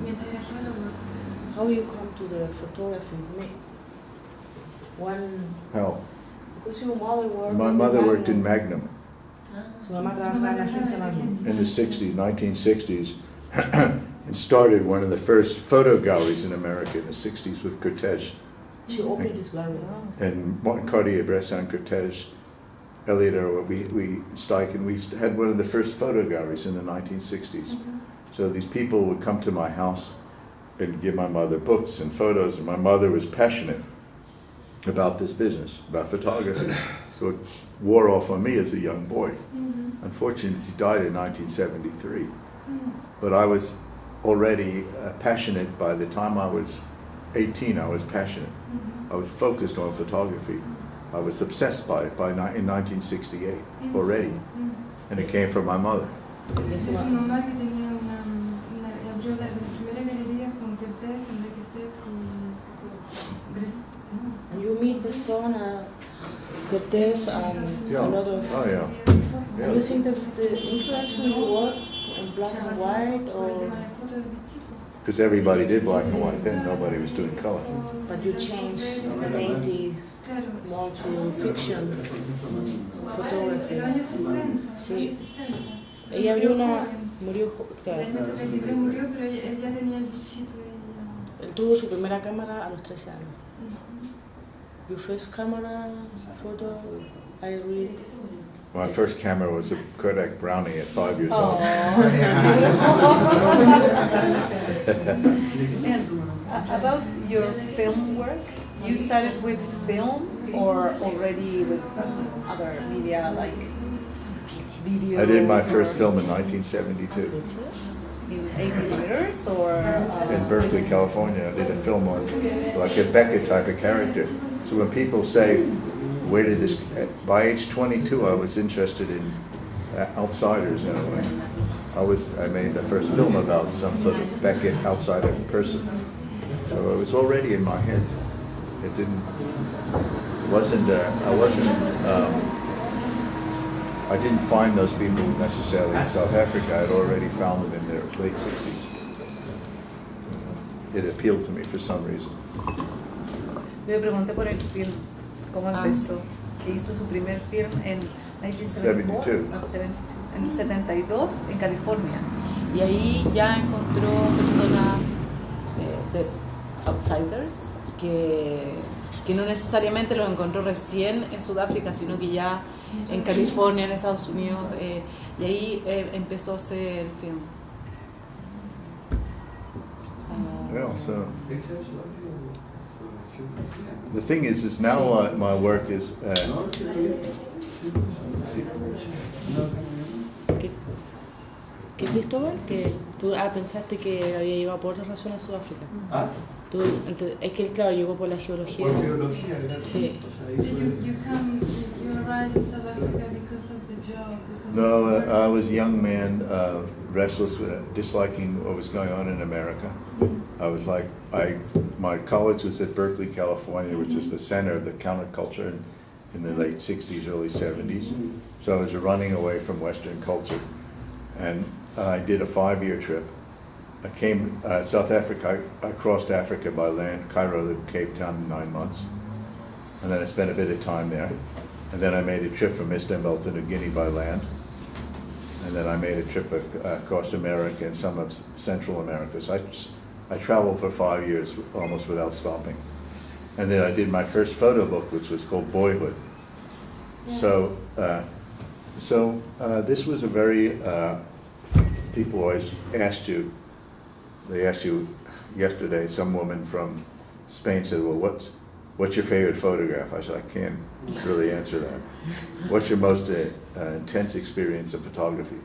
S3: Mientras era geólogo.
S1: How you come to the photography?
S2: How?
S1: Because your mother worked.
S2: My mother worked in Magnum
S1: Su mamá trabajaba en la agencia Magnum.
S2: in the 60s, 1960s, and started one of the first photo galleries in America in the 60s with Cortez.
S1: She opened this gallery.
S2: And Martin Cartier-Bresson, Cortez, Elliot Erwitt, we had one of the first photo galleries in the 1960s. So these people would come to my house and give my mother books and photos, and my mother was passionate about this business, about photography. So it wore off on me as a young boy. Unfortunately, she died in 1973. But I was already passionate. By the time I was 18, I was passionate. I was focused on photography. I was obsessed by it in 1968 already. And it came from my mother.
S3: Es su mamá que tenía abrió la primera galería con Cortés, Enriqueces y
S1: You meet the son, Cortés, and a lot of...
S2: Oh, yeah.
S1: Do you think that's the influence in your work, in black and white, or...
S2: Because everybody did black and white then, nobody was doing color.
S1: But you changed in the 80s more to fiction, photography. Sí. Ella abrió una... Murió... Claro.
S3: En el año 73 murió, pero él ya tenía el bichito.
S1: Él tuvo su primera cámara a los 13 años. Your first camera photo, I read...
S2: My first camera was a Kodak Brownie at 5 years old.
S4: And about your film work, you started with film or already with other media like video?
S2: I did my first film in 1972.
S4: In 8mm or?
S2: In Berkeley, California. I did a film on like a Beckett type of character. So when people say, where did this, by age 22 I was interested in outsiders in a way. I made the first film about some sort of Beckett outsider person. So it was already in my head. It I didn't find those people necessarily in South Africa. I'd already found them in their late 60s. It appealed to me for some reason.
S4: Le pregunté por el film, cómo empezó, que hizo su primer film en 1972, en el 72 en California. Y ahí ya encontró personas de outsiders que no necesariamente los encontró recién en Sudáfrica, sino que ya en California, en Estados Unidos, y ahí empezó a hacer el film.
S2: Well, so the thing is now my work is.
S1: ¿Qué Cristóbal? Que tú pensaste que había llegado por otras razones a Sudáfrica. Tú, es que él, claro, llegó por la geología.
S8: Por geología,
S1: sí.
S3: You arrived in South Africa because of the job?
S2: No, I was a young man, restless, disliking what was going on in America. I was like, my college was at Berkeley, California, which is the center of the counterculture in the late 60s, early 70s. So I was running away from Western culture. And I did a 5-year trip. I came South Africa. I crossed Africa by land, Cairo to Cape Town in 9 months, and then I spent a bit of time there. And then I made a trip from Istanbul to New Guinea by land, and then I made a trip across America and some of Central America. So I traveled for 5 years almost without stopping. And then I did my first photo book, which was called Boyhood. Yeah. So this was a very, people always asked you, they asked you yesterday, some woman from Spain said, well, what's your favorite photograph? I said, I can't really answer that. What's your most intense experience of photography?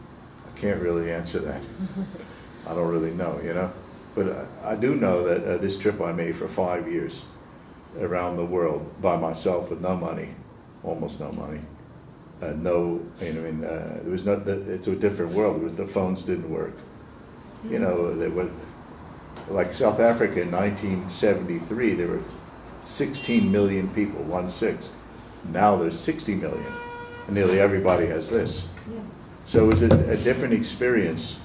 S2: I can't really answer that. I don't really know, you know? But I do know that this trip I made for 5 years around the world by myself with no money, almost no money. There was no. It's a different world. The phones didn't work. You know, they were like South Africa in 1973. There were 16 million people, 1/6. Now there's 60 million, and nearly everybody has this. Yeah. So it was a different experience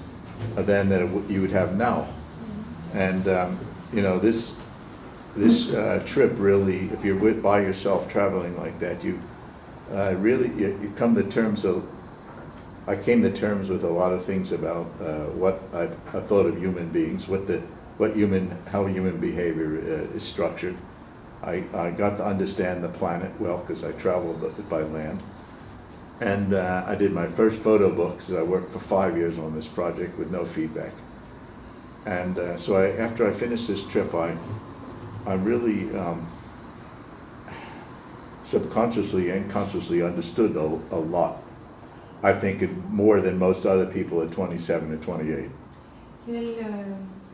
S2: than that you would have now. And you know, this trip really, if you're by yourself traveling like that, you come to terms of. I came to terms with a lot of things about what I thought of human beings, how human behavior is structured. I got to understand the planet well because I traveled by land. And I did my first photo book because I worked for 5 years on this project with no feedback. And so after I finished this trip, I really subconsciously and consciously understood a lot. I think more than most other people at 27 or 28.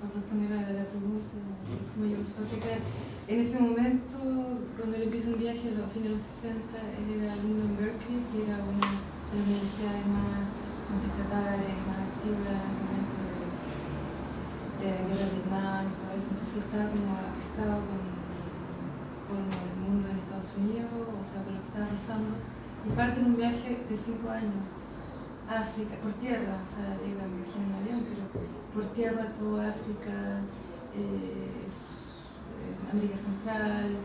S3: Para responder a la pregunta de cómo llegó a Sudáfrica, en ese momento, cuando él empieza un viaje a los fines de los 60, él era alumno en Berkeley, que era una de las universidades más contestatarias, más activas en el momento de la guerra de Vietnam y todo eso. Entonces él estaba como apestado con el mundo en Estados Unidos, o sea, con lo que estaba pasando, y parte en un viaje de 5 años a África, por tierra, o sea, llega, me imagino, en avión, pero por tierra toda África, América Central,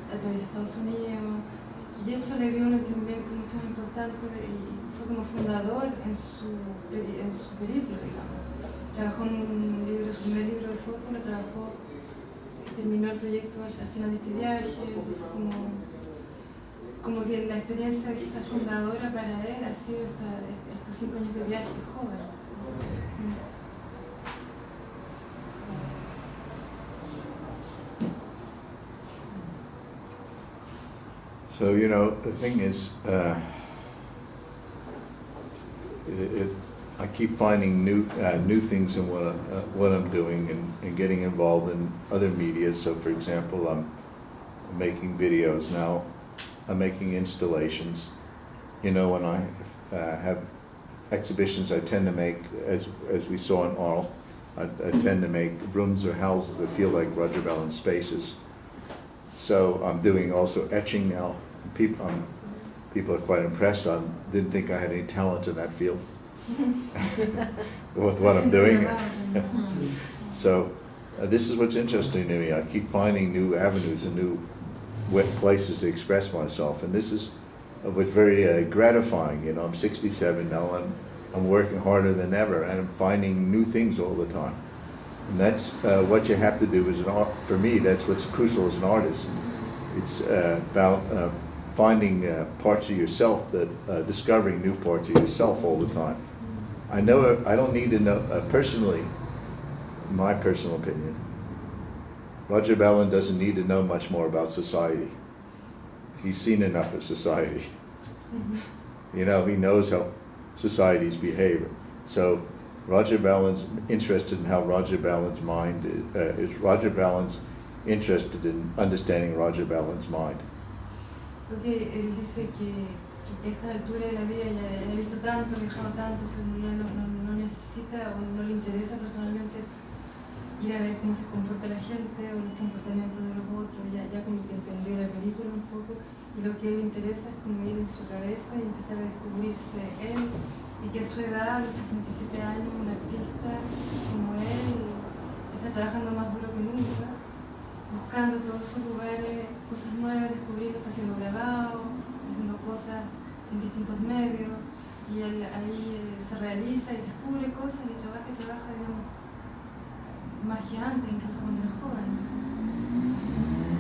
S3: a través de Estados Unidos, y eso le dio un entendimiento mucho más importante y fue como fundador en su periplo, digamos. Trabajó en un libro, su primer libro de fotos, lo trabajó, terminó el proyecto al final de este viaje, entonces como que la experiencia quizás fundadora para él ha sido estos 5 años de viaje joven.
S2: So, you know, the thing is, I keep finding new things in what I'm doing and getting involved in other media. So, for example, I'm making videos now. I'm making installations. You know, when I have exhibitions, I tend to make, as we saw in Arles, I tend to make rooms or houses that feel like Roger Ballen spaces. So I'm doing also etching now. People are quite impressed. I didn't think I had any talent in that field with what I'm doing. So this is what's interesting to me. I keep finding new avenues and new places to express myself, and this is what's very gratifying. You know, I'm 67 now, and I'm working harder than ever, and I'm finding new things all the time. And that's what you have to do as an art. For me, that's what's crucial as an artist. It's about finding parts of yourself, discovering new parts of yourself all the time. I don't need to know personally. My personal opinion. Roger Ballen doesn't need to know much more about society. He's seen enough of society. You know, he knows how societies behave. So Roger Ballen's interested in how Roger Ballen's mind is Roger Ballen's interested in understanding Roger Ballen's mind.
S3: Porque él dice que a esta altura de la vida ya ha visto tanto, ha viajado tanto, ya no necesita o no le interesa personalmente ir a ver cómo se comporta la gente o los comportamientos de los otros, ya como que entendió la película un poco, y lo que a él le interesa es como ir en su cabeza y empezar a descubrirse él, y que a su edad, a los 67 años, un artista como él está trabajando más duro que nunca, buscando todos sus lugares, cosas nuevas, descubriendo, está haciendo grabados, haciendo cosas en distintos medios, y él ahí se realiza y descubre cosas y trabaja, digamos, más que antes, incluso cuando era joven.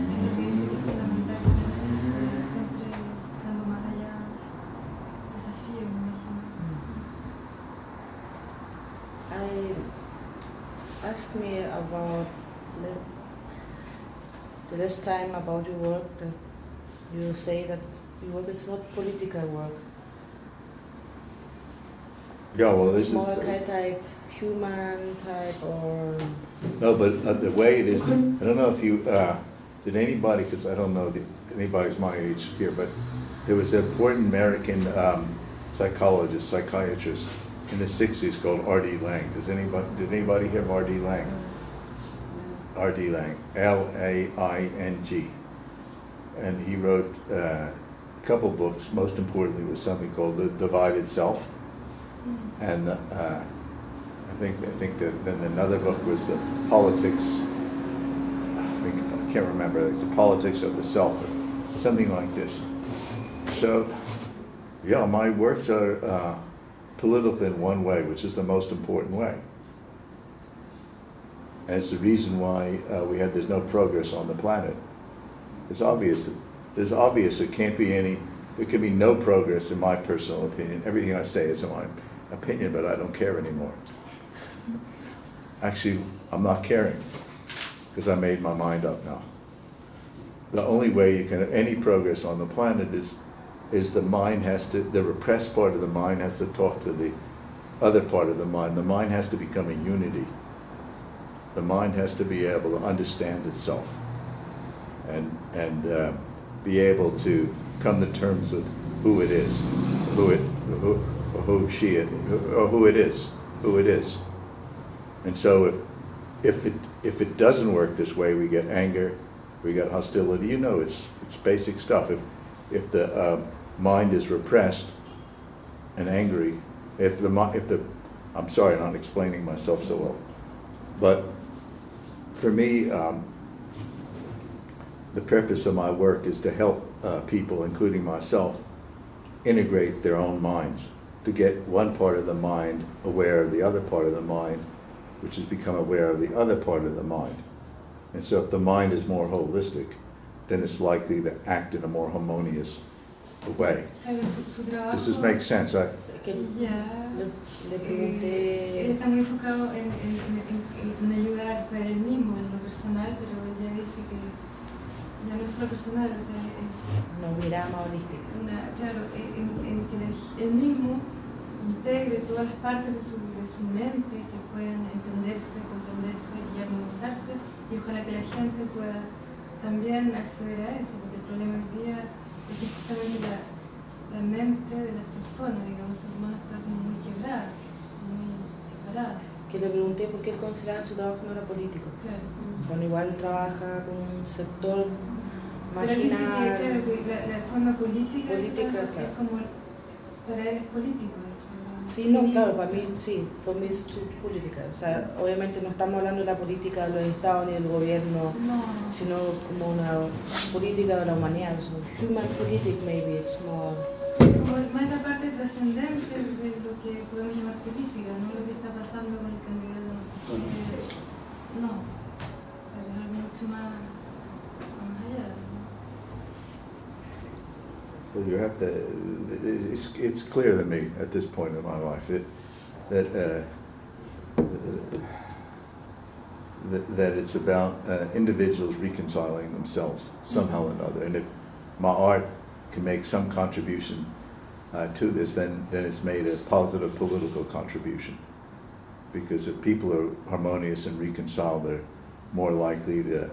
S3: Es lo que dice que es fundamental que el artista siempre buscando más allá, desafío, me imagino.
S1: Ask me about the last time about your work, that you say that your work is not political work.
S2: Yeah, well, this
S1: it's more kind of type human type or...
S2: No, but the way it is, I don't know if you, did anybody, because I don't know anybody's my age here, but there was an important American psychologist, psychiatrist in the 60s called R.D. Laing. Did anybody hear of R.D. Laing? R.D. Laing, L-A-I-N-G. And he wrote a couple books. Most importantly was something called The Divided Self. And I think that then another book was The Politics, I can't remember, it's The Politics of the Self, or something like this. So, yeah, my works are political in one way, which is the most important way. And it's the reason why there's no progress on the planet. It's obvious there can't be there can be no progress in my personal opinion. Everything I say is in my opinion, but I don't care anymore. Actually, I'm not caring because I made my mind up now. The only way you can have any progress on the planet is the mind the repressed part of the mind has to talk to the other part of the mind. The mind has to become a unity. The mind has to be able to understand itself and be able to come to terms with who it is, who it is. And so if it doesn't work this way, we get anger, we get hostility. You know, it's basic stuff. If the mind is repressed and angry, I'm sorry, I'm not explaining myself so well, but for me, the purpose of my work is to help people, including myself, integrate their own minds, to get one part of the mind aware of the other part of the mind, which has become aware of the other part of the mind. And so if the mind is more holistic, then it's likely to act in a more harmonious way. Does this make sense?
S3: Él está muy enfocado en ayudar para él mismo, en lo personal, pero ella dice que ya no es solo personal, o sea,
S1: una mirada más holística.
S3: Claro, en que él mismo integre todas las partes de su mente que puedan entenderse, comprenderse y armonizarse, y ojalá que la gente pueda también acceder a eso, porque el problema hoy día es que justamente la mente de las personas, digamos, el humano está como muy quebrado, muy separado.
S1: Que le pregunté por qué él consideraba que su trabajo no era político.
S3: Claro.
S1: Bueno, igual trabaja con un sector marginal.
S3: Pero él dice que, claro, que la forma política
S1: claro.
S3: Es como, para él es político eso.
S1: Sí, no, claro, para mí sí, for me es política. O sea, obviamente no estamos hablando de la política de los estados ni del gobierno, sino como una política de la humanidad. So, human politics maybe it's more.
S3: Como más la parte trascendente de lo que podemos llamar política, no lo que está pasando con el candidato, no sé qué. No, es algo mucho más allá.
S2: Well, you have to. It's clear to me at this point in my life that it's about individuals reconciling themselves somehow or another. And if my art can make some contribution to this, then it's made a positive political contribution. Because if people are harmonious and reconciled, they're more likely to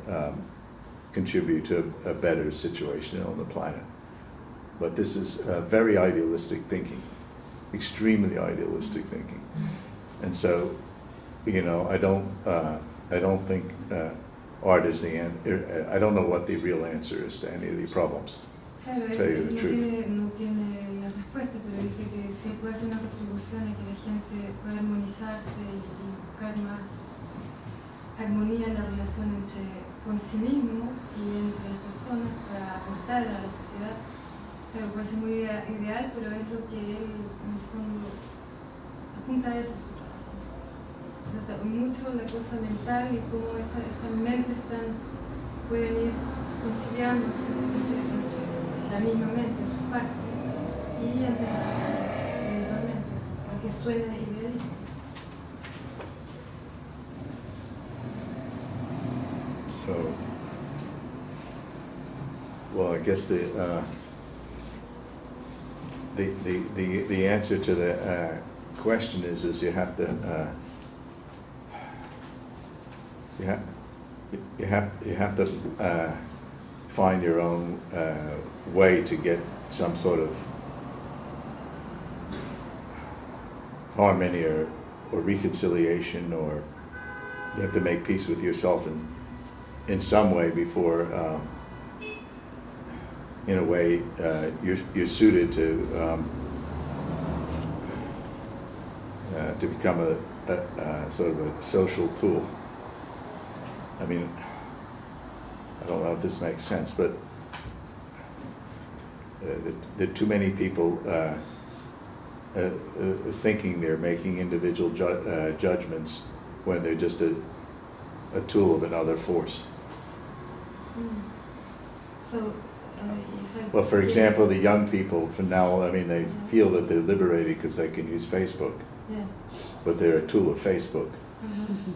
S2: contribute to a better situation on the planet. But this is very idealistic thinking, extremely idealistic thinking. And so, you know, I don't think art is the answer. I don't know what the real answer is to any of the problems.
S3: Claro,
S2: tell you the truth.
S3: No tiene la respuesta, pero dice que sí puede hacer una contribución a que la gente pueda armonizarse y buscar más armonía en la relación con sí mismo y entre las personas para aportar a la sociedad. Claro, puede ser muy ideal, pero es lo que él, en el fondo, apunta a eso su trabajo. Entonces, está mucho la cosa mental y cómo estas mentes pueden ir conciliándose entre la misma mente, sus partes, y entre las personas, eventualmente, aunque suene idealista.
S2: So, well, I guess the answer to the question is you have to you have to find your own way to get some sort of harmony or reconciliation, or you have to make peace with yourself in some way before in a way you're suited to become a sort of a social tool. I mean, I don't know if this makes sense, but there are too many people thinking they're making individual judgments when they're just a tool of another force.
S3: So, if I
S2: Well, for example, the young people, for now, I mean, they feel that they're liberated because they can use Facebook, but they're a tool of Facebook.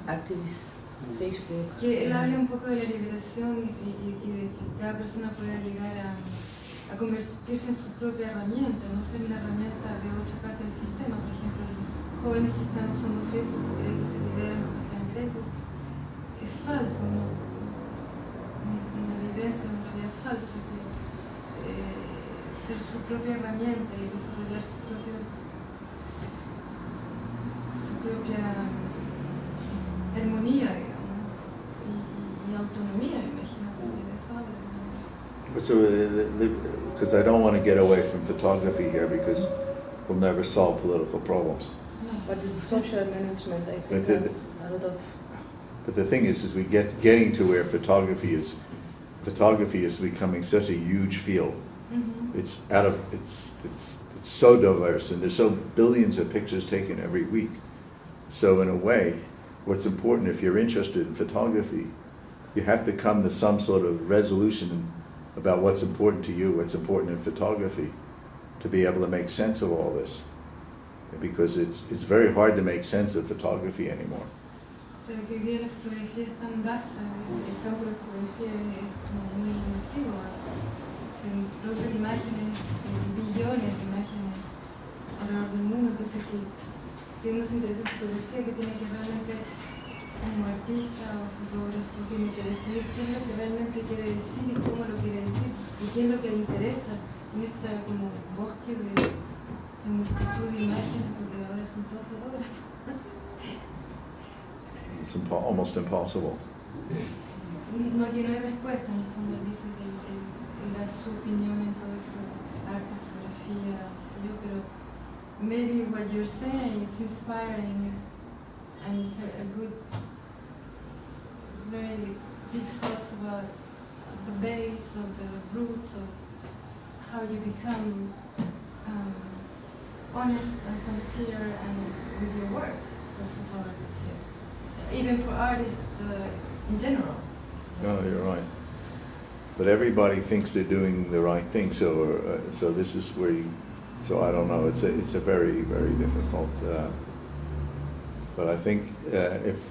S1: Activists, Facebook.
S3: Que él habla un poco de la liberación y de que cada persona pueda llegar a convertirse en su propia herramienta, no ser una herramienta de otra parte del sistema. Por ejemplo, los jóvenes que están usando Facebook, que creen que se liberan porque están en Facebook, es falso, ¿no? Una vivencia en realidad falsa, que ser su propia herramienta y desarrollar su propia armonía, digamos, y autonomía, me imagino, porque de eso habla.
S2: So, because I don't want to get away from photography here, because we'll never solve political problems.
S1: But it's social management, I think, a lot of...
S2: But the thing is we getting to where photography is becoming such a huge field.
S3: Mm-hmm.
S2: It's so diverse, and there's so billions of pictures taken every week. So in a way, what's important, if you're interested in photography, you have to come to some sort of resolution about what's important to you, what's important in photography, to be able to make sense of all this. Because it's very hard to make sense of photography anymore.
S3: Pero que hoy día la fotografía es tan vasta, el campo de la fotografía es como muy masivo. Se producen imágenes, billones de imágenes alrededor del mundo, entonces que si uno se interesa en fotografía, que tiene que realmente, como artista o fotógrafo, tiene que decidir qué es lo que realmente quiere decir y cómo lo quiere decir, y qué es lo que le interesa en esta como bosque de multitud de imágenes, porque ahora son todos fotógrafos.
S2: It's almost impossible.
S3: No, que no hay respuesta, en el fondo él dice que él da su opinión en todo esto, arte, fotografía, qué sé yo, pero maybe what you're saying, it's inspiring and it's a good, very deep thoughts about the base of the roots of how you become honest and sincere and with your work for photographers here, even for artists in general.
S2: No, you're right. But everybody thinks they're doing the right thing, so this is where you. So I don't know. It's a very, very difficult. But I think if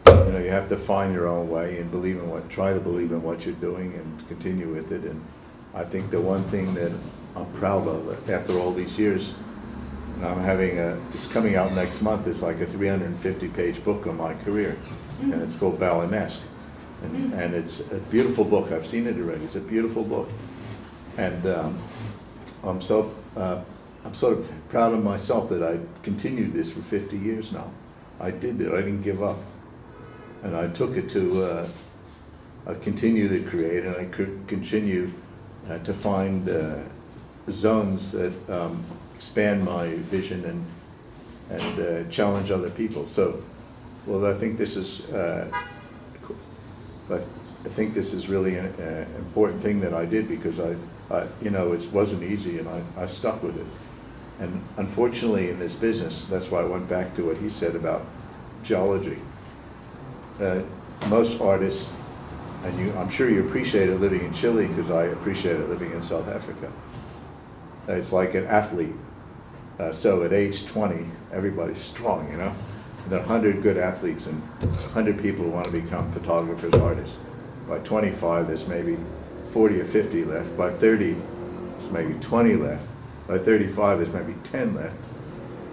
S2: you have to find your own way and try to believe in what you're doing and continue with it. And I think the one thing that I'm proud of after all these years, and I'm having it's coming out next month. It's like a 350-page book on my career, and it's called Ballenesque. And it's a beautiful book. I've seen it already. It's a beautiful book, and I'm sort of proud of myself that I continued this for 50 years now. I did it. I didn't give up, and I took it to I continue to create, and I continue to find zones that expand my vision and challenge other people. So, well, I think this is. I think this is really an important thing that I did, because it wasn't easy, and I stuck with it. And unfortunately in this business, that's why I went back to what he said about geology. Most artists, and I'm sure you appreciate it living in Chile, because I appreciate it living in South Africa. It's like an athlete. So at age 20, everybody's strong, There are 100 good athletes and 100 people who want to become photographers, artists. By 25, there's maybe 40 or 50 left. By 30, there's maybe 20 left. By 35, there's maybe 10 left.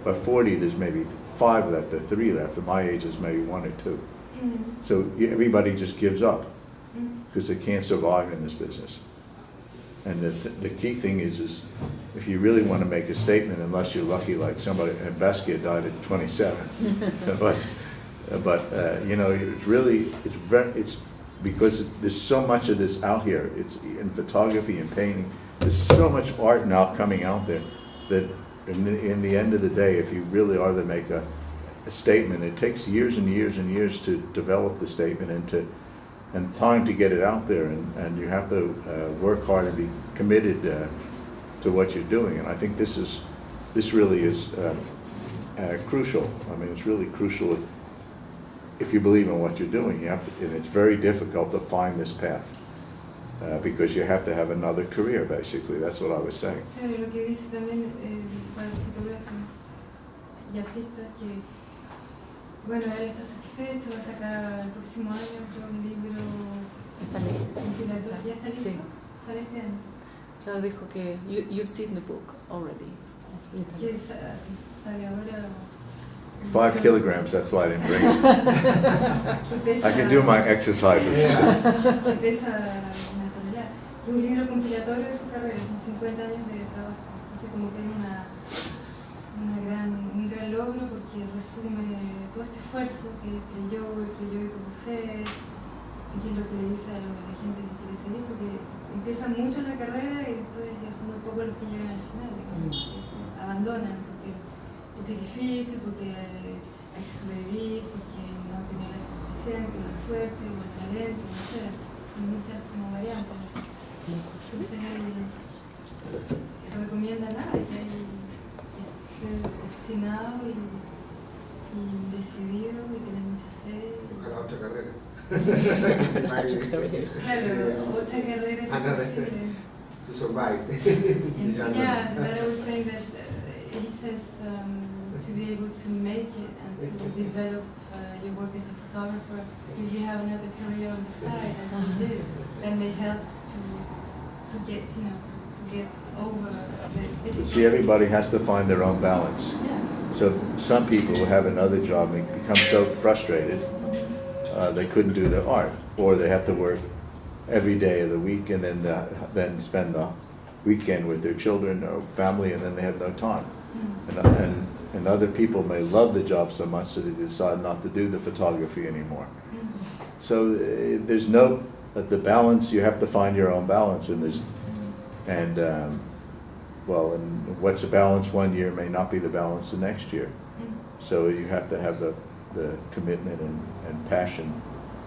S2: By 40, there's maybe 5 left or 3 left. At my age, there's maybe 1 or 2. Mm-hmm. So everybody just gives up because they can't survive in this business. And the key thing is if you really want to make a statement, unless you're lucky, like somebody, and Basquiat died at 27, but it's because there's so much of this out here. It's in photography and painting. There's so much art now coming out there that in the end of the day, if you really are to make a statement, it takes years and years and years to develop the statement and time to get it out there, and you have to work hard and be committed to what you're doing. And I think this really is crucial. I mean, it's really crucial if you believe in what you're doing, you have to, and it's very difficult to find this path because you have to have another career, basically. That's what I was saying.
S3: Claro, lo que dice también para el fotógrafo y artista que, bueno, él está satisfecho, va a sacar el próximo año un libro compilatorio. ¿Ya está listo?
S4: Sí.
S3: Sale este año.
S4: Claro, dijo que you've seen the book already.
S3: Que sale ahora.
S2: It's 5 kilograms, that's why I didn't bring it. I can do my exercises.
S3: Que pesa una tonelada. Que es un libro compilatorio de su carrera, son 50 años de trabajo. Entonces como que es un gran logro porque resume todo este esfuerzo que él creyó y tuvo fe, y que es lo que le dice a la gente que quiere seguir, porque empiezan mucho en la carrera y después ya son muy pocos los que llegan al final, digamos, que abandonan porque es difícil, porque hay que sobrevivir, porque no tiene la fe suficiente, la suerte o el talento, no sé, son muchas como variantes. Entonces él recomienda nada, que hay que ser obstinado y decidido y tener mucha fe.
S5: Ojalá otra carrera.
S3: Claro, otra carrera es imposible.
S5: To survive.
S3: Yeah, that I was saying that he says to be able to make it and to develop your work as a photographer, if you have another career on the side, as you did, that may help to get, to get over the difficulties.
S2: See, everybody has to find their own balance.
S3: Yeah.
S2: So some people who have another job and become so frustrated they couldn't do their art, or they have to work every day of the week and then spend the weekend with their children or family, and then they have no time. And other people may love the job so much that they decide not to do the photography anymore. So there's no the balance. You have to find your own balance, and and what's the balance one year may not be the balance the next year. So you have to have the commitment and passion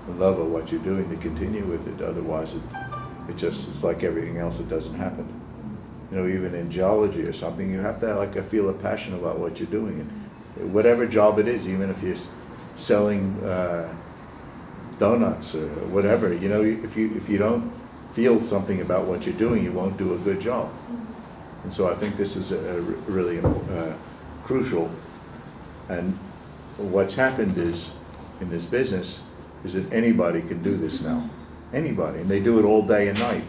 S2: and love of what you're doing to continue with it. Otherwise, it's like everything else. It doesn't happen. You know, even in geology or something, you have to feel a passion about what you're doing. And whatever job it is, even if you're selling donuts or whatever, you know, if you don't feel something about what you're doing, you won't do a good job. And so I think this is really crucial. And what's happened is, in this business, is that anybody can do this now. Anybody. And they do it all day and night.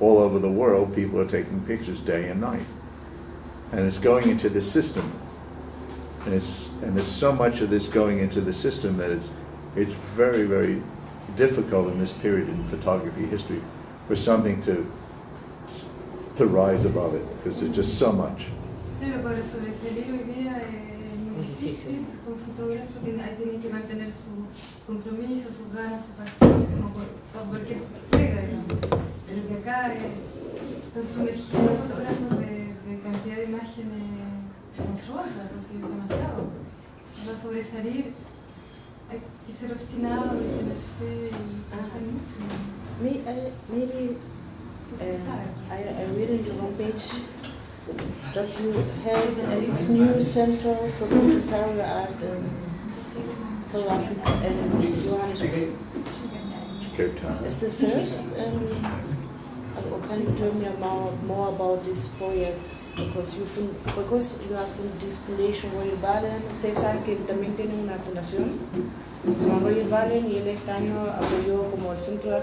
S2: All over the world, people are taking pictures day and night. And it's going into the system. And there's so much of this going into the system that it's very, very difficult in this period in photography history for something to rise above it, because there's just so much.
S3: Claro, para sobresalir hoy día es muy difícil. Un fotógrafo tiene que mantener su compromiso, sus ganas, su pasión, como para cualquier pega, digamos. Pero que acá están sumergidos fotógrafos de cantidad de imágenes monstruosas, porque es demasiado. Si va a sobresalir, hay que ser obstinado, hay que tener fe y trabajar mucho.
S1: Maybe I read in your homepage that you have this new center for contemporary art in South Africa and Johannesburg.
S2: Cape Town.
S1: It's the first. Can you tell me more about this project? Because you have this foundation, Roger Ballen. Ustedes saben que también tienen una fundación, se llama Roger Ballen, y él este año apoyó como el centro de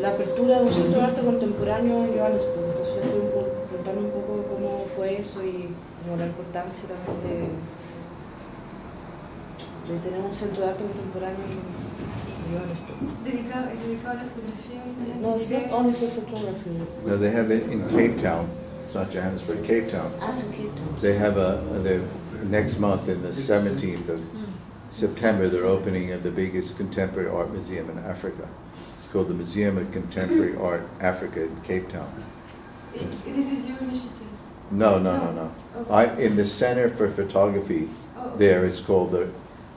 S1: la apertura de un centro de arte contemporáneo en Johannesburg. Entonces yo estoy preguntando un poco cómo fue eso y como la importancia también de tener un centro de arte contemporáneo en Johannesburg.
S3: ¿Dedicado a la fotografía?
S1: No, it's not only for photography.
S2: No, they have it in Cape Town. It's not Johannesburg, Cape Town.
S1: As in Cape Town.
S2: They have next month, in the 17th of September, they're opening the biggest contemporary art museum in Africa. It's called the Museum of Contemporary Art Africa in Cape Town.
S3: This is your initiative?
S2: No.
S3: Okay.
S2: In the Center for Photography,
S3: okay.
S2: there it's called the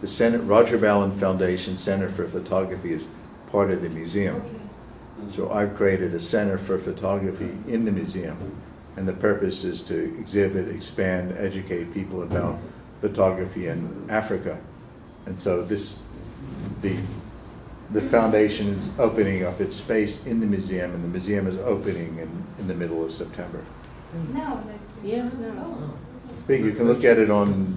S2: Center, Roger Ballen Foundation Center for Photography is part of the museum.
S3: Okay.
S2: So I've created a Center for Photography in the museum, and the purpose is to exhibit, expand, educate people about photography in Africa. And so the foundation is opening up its space in the museum, and the museum is opening in the middle of September.
S3: Now, like
S1: Yes, no.
S2: It's big. You can look at it on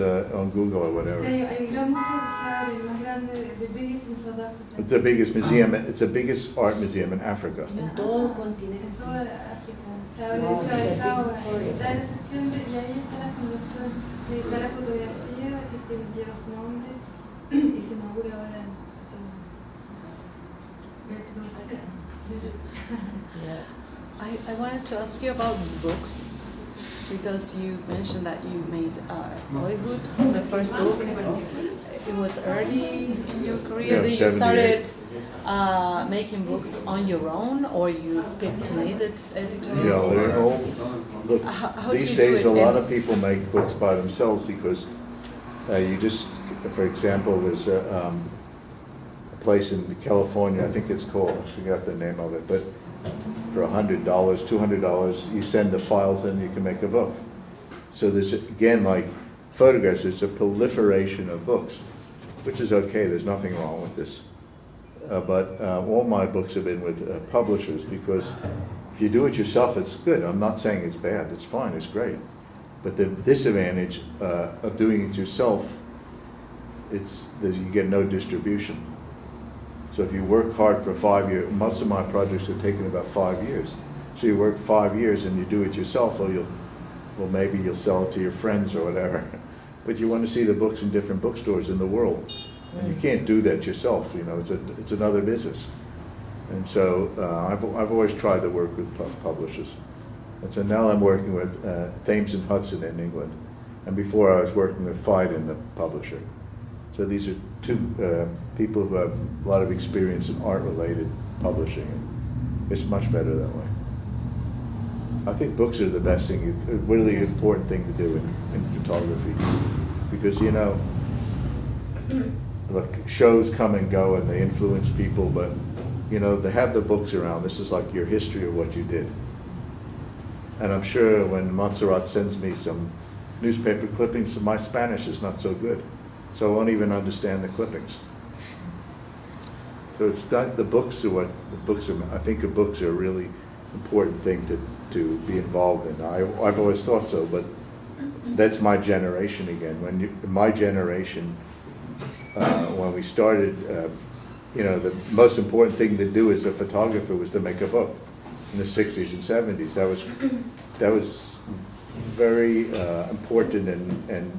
S2: Google or whatever.
S3: Hay un gran museo que se abre, el más grande, the biggest in South Africa.
S2: It's the biggest museum. It's the biggest art museum in Africa.
S1: En todo el continente.
S3: En toda África. Se abre en Ciudad del Cabo en septiembre y ahí está la Fundación de la fotografía que lleva su nombre y se inaugura ahora en septiembre. We have to go visit.
S4: I wanted to ask you about books, because you mentioned that you made Boyhood, the first book. It was early in your career that you started making books on your own, or you picked an editor?
S2: Yeah, they're all, look, these days a lot of people make books by themselves because you just, for example, there's a place in California, I think it's called, I forgot the name of it, but for $100, $200, you send the files and you can make a book. So there's, again, like photographs, there's a proliferation of books, which is okay, there's nothing wrong with this. But all my books have been with publishers, because if you do it yourself, it's good. I'm not saying it's bad, it's fine, it's great. But the disadvantage of doing it yourself, it's that you get no distribution. So if you work hard for 5 years, most of my projects have taken about 5 years. So you work 5 years and you do it yourself, or maybe you'll sell it to your friends or whatever. But you want to see the books in different bookstores in the world. And you can't do that yourself, you know, it's another business. And so I've always tried to work with publishers. And so now I'm working with Thames and Hudson in England. And before I was working with Phaidon, the publisher. So these are two people who have a lot of experience in art-related publishing. It's much better that way. I think books are the best thing, really important thing to do in photography. Because, you know, look, shows come and go and they influence people, but, you know, to have the books around, this is like your history of what you did. And I'm sure when Montserrat sends me some newspaper clippings, my Spanish is not so good. So I won't even understand the clippings. So it's not the books are what the books are. I think the books are a really important thing to be involved in. I've always thought so, but that's my generation again. My generation, when we started, you know, the most important thing to do as a photographer was to make a book in the 60s and 70s. That was very important and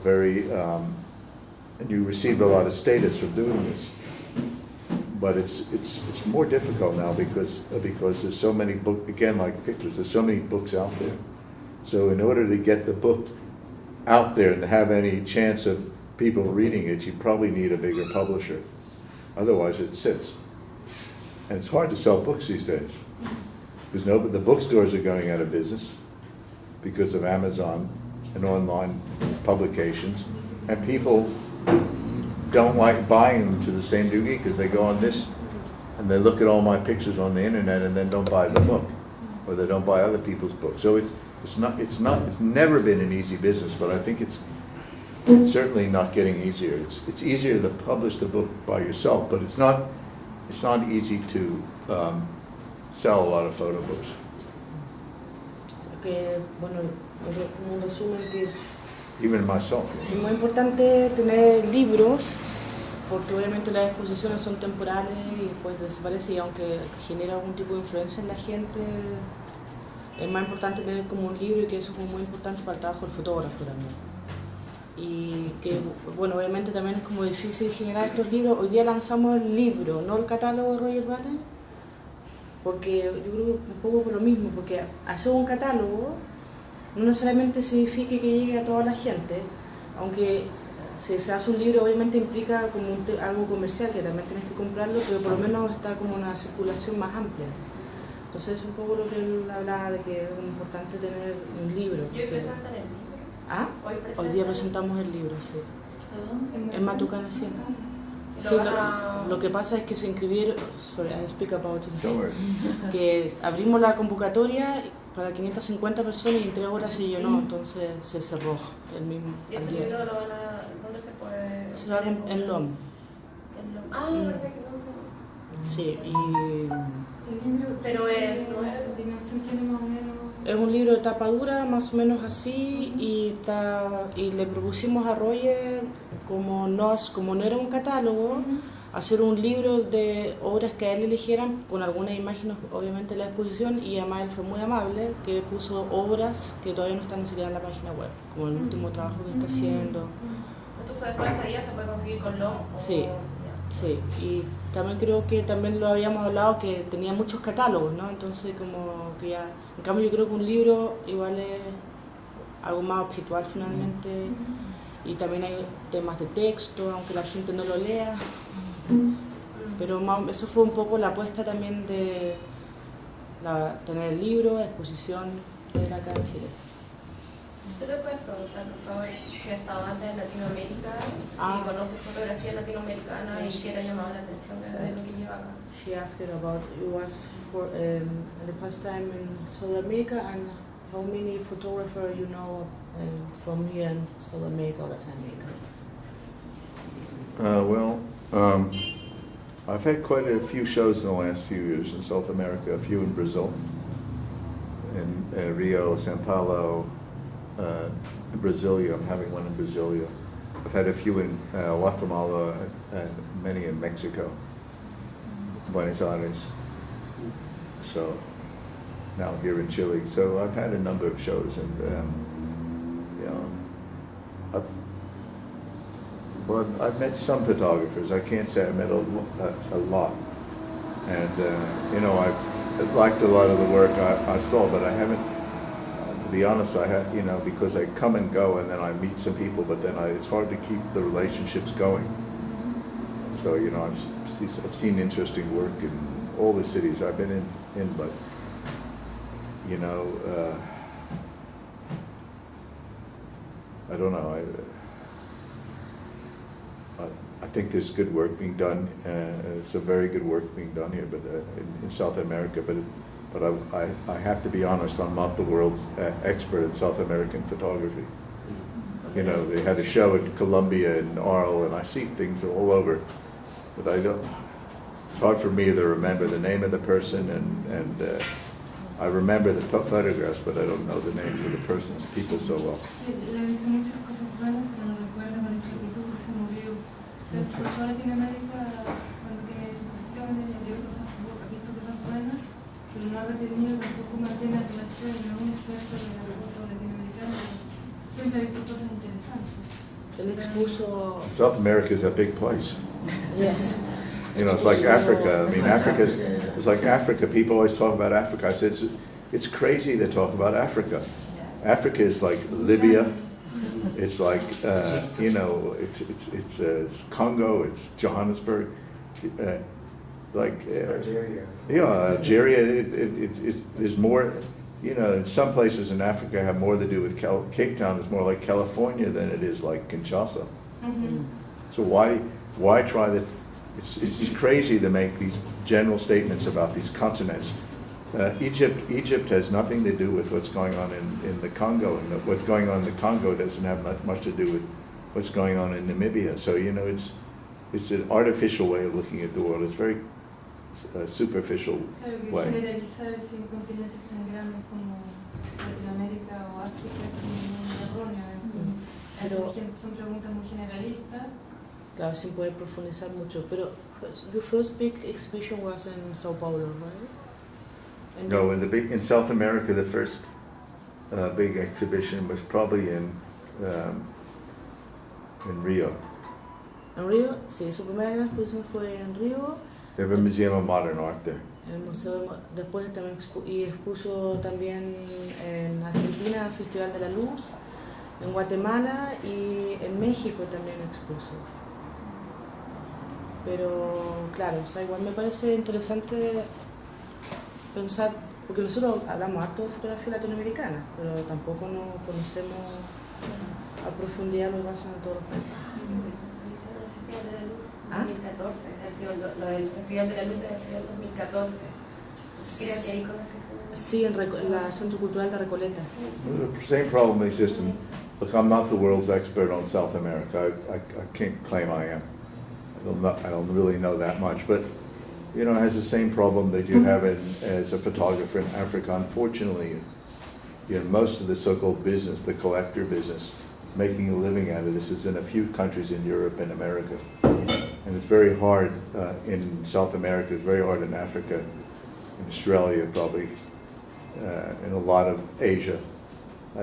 S2: very, and you received a lot of status for doing this. But it's more difficult now because there's so many books, again, like pictures, there's so many books out there. So in order to get the book out there and to have any chance of people reading it, you probably need a bigger publisher. Otherwise it sits. And it's hard to sell books these days, because the bookstores are going out of business because of Amazon and online publications, and people don't like buying them to the same degree because they go on this and they look at all my pictures on the internet and then don't buy the book, or they don't buy other people's books. So it's never been an easy business, but I think it's certainly not getting easier. It's easier to publish the book by yourself, but it's not easy to sell a lot of photo books.
S1: Que, bueno, como un resumen, que
S2: Even myself.
S1: es muy importante tener libros, porque obviamente las exposiciones son temporales y después desaparece, y aunque genera algún tipo de influencia en la gente, es más importante tener como un libro, y que eso es muy importante para el trabajo del fotógrafo también. Y que, bueno, obviamente también es como difícil generar estos libros. Hoy día lanzamos el libro, no el catálogo de Roger Ballen, porque yo creo que un poco por lo mismo, porque hacer un catálogo no necesariamente significa que llegue a toda la gente, aunque si se hace un libro obviamente implica como algo comercial, que también tienes que comprarlo, pero por lo menos está como una circulación más amplia. Entonces es un poco lo que él hablaba, de que es importante tener un libro.
S7: ¿Y hoy presentan el libro?
S1: ¿Ah? Hoy día presentamos el libro, sí. En Matucana, sí. Sí, lo que pasa es que se inscribieron, sorry, I speak about it, que abrimos la convocatoria para 550 personas y en 3 horas se llenó, entonces se cerró el mismo
S7: ¿Y ese
S1: día.
S7: libro lo van a ¿Dónde se puede?
S1: Se va en LOM.
S7: ¿Verdad que no?
S1: Sí, y
S3: El libro,
S7: Pero es, ¿no?
S3: ¿La dimensión tiene más o menos?
S1: es un libro de tapa dura, más o menos así, y le propusimos a Roger, como no era un catálogo, hacer un libro de obras que a él eligieran, con algunas imágenes obviamente en la exposición, y además él fue muy amable, que puso obras que todavía no están ni siquiera en la página web, como el último trabajo que está haciendo.
S7: Entonces después de ese día se puede conseguir con LOM.
S1: Sí. Sí, y también creo que también lo habíamos hablado que tenía muchos catálogos, ¿no? Entonces como que ya, en cambio yo creo que un libro igual es algo más objetual finalmente, y también hay temas de texto, aunque la gente no lo lea, pero eso fue un poco la apuesta también de tener el libro, exposición de acá en Chile.
S7: ¿Tú le puedes preguntar, por favor, si ha estado antes en Latinoamérica, si conoces fotografía latinoamericana y qué te ha llamado la atención de lo que lleva acá?
S1: She asked about it was for the past time in South America, and how many photographers you know from here in South America or Latin America?
S2: I've had quite a few shows in the last few years in South America, a few in Brazil, in Rio, Sao Paulo, Brasilia. I'm having one in Brasilia. I've had a few in Guatemala and many in Mexico, Buenos Aires. So now here in Chile. So I've had a number of shows, and I've met some photographers. I can't say I met a lot, and I liked a lot of the work I saw, but I haven't. To be honest, because I come and go, and then I meet some people, but then it's hard to keep the relationships going. So I've seen interesting work in all the cities I've been in, but I don't know. I think there's good work being done. It's a very good work being done here, but in South America. But I have to be honest. I'm not the world's expert in South American photography. They had a show in Colombia and Arles, and I see things all over, but I don't. It's hard for me to remember the name of the person, and I remember the photographs, but I don't know the names of the persons, people so well.
S3: Le he visto muchas cosas buenas, pero no recuerdo con exactitud que se movió. Entonces, por toda Latinoamérica, cuando tiene exposiciones, ha visto cosas buenas, pero no ha retenido, tampoco mantiene la relación, no es un experto de la foto latinoamericana, siempre ha visto cosas interesantes.
S1: Él expuso.
S2: South America is a big place.
S1: Yes.
S2: It's like Africa. I mean, it's like Africa. People always talk about Africa. I said, it's crazy to talk about Africa. Africa is like Libya. It's like, it's Congo, it's Johannesburg.
S5: Algeria.
S2: Yeah, Algeria. There's more, in some places in Africa have more to do with Cape Town is more like California than it is like Kinshasa.
S3: Mm-hmm.
S2: So why try that? It's just crazy to make these general statements about these continents. Egypt has nothing to do with what's going on in the Congo, and what's going on in the Congo doesn't have much to do with what's going on in Namibia. So it's an artificial way of looking at the world. It's very superficial way.
S3: Generalizar sin continentes tan grandes como Latinoamérica o África es muy erróneo. Son preguntas muy generalistas.
S1: Claro, sin poder profundizar mucho. Pero your first big exhibition was in Sao Paulo, right? And
S2: No, in South America, the first big exhibition was probably in Rio.
S1: ¿En Río? Sí, su primera gran exposición fue en Río.
S2: They have a museum of modern art there.
S1: El museo, después también expuso también en Argentina, el Festival de la Luz, en Guatemala y en México también expuso. Pero claro, igual me parece interesante pensar, porque nosotros hablamos harto de fotografía latinoamericana, pero tampoco no conocemos a profundidad lo que pasa en todos los países.
S7: ¿Ah? 2014, ha sido lo del Festival de la Luz ha sido el 2014. Creo que ahí conoces.
S1: Sí, en la Centro Cultural de Recoleta.
S2: The same problem exists look, I'm not the world's expert on South America. I can't claim I am. I don't really know that much, but you know, it has the same problem that you have as a photographer in Africa. Unfortunately, you know, most of the so-called business, the collector business, making a living out of this is in a few countries in Europe and America. And it's very hard in South America, it's very hard in Africa, in Australia probably, in a lot of Asia,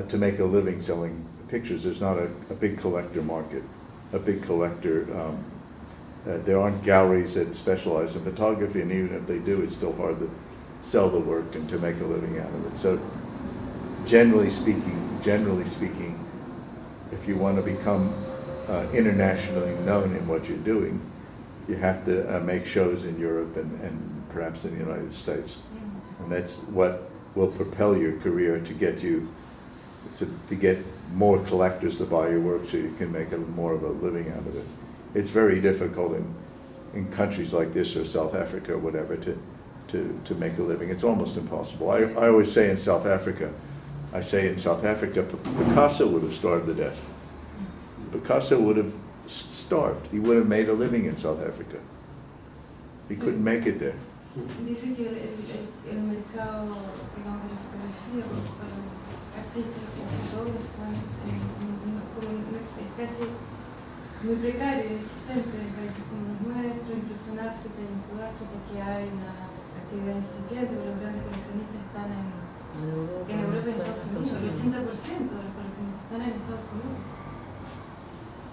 S2: to make a living selling pictures. There's not a big collector market, a big collector. There aren't galleries that specialize in photography, and even if they do, it's still hard to sell the work and to make a living out of it. So generally speaking, if you want to become internationally known in what you're doing, you have to make shows in Europe and perhaps in the United States. And that's what will propel your career to get you to get more collectors to buy your work so you can make more of a living out of it. It's very difficult in countries like this or South Africa or whatever to make a living. It's almost impossible. I always say in South Africa, Picasso would have starved to death. Picasso would have starved. He would have made a living in South Africa. He couldn't make it there.
S3: Dice que el mercado, digamos, de la fotografía para artistas o fotógrafos como es casi muy precario, inexistente en países como los nuestros, incluso en África y en Sudáfrica, que hay una actividad incipiente, pero los grandes coleccionistas están en Europa y en Estados Unidos. El 80% de los coleccionistas están en Estados Unidos.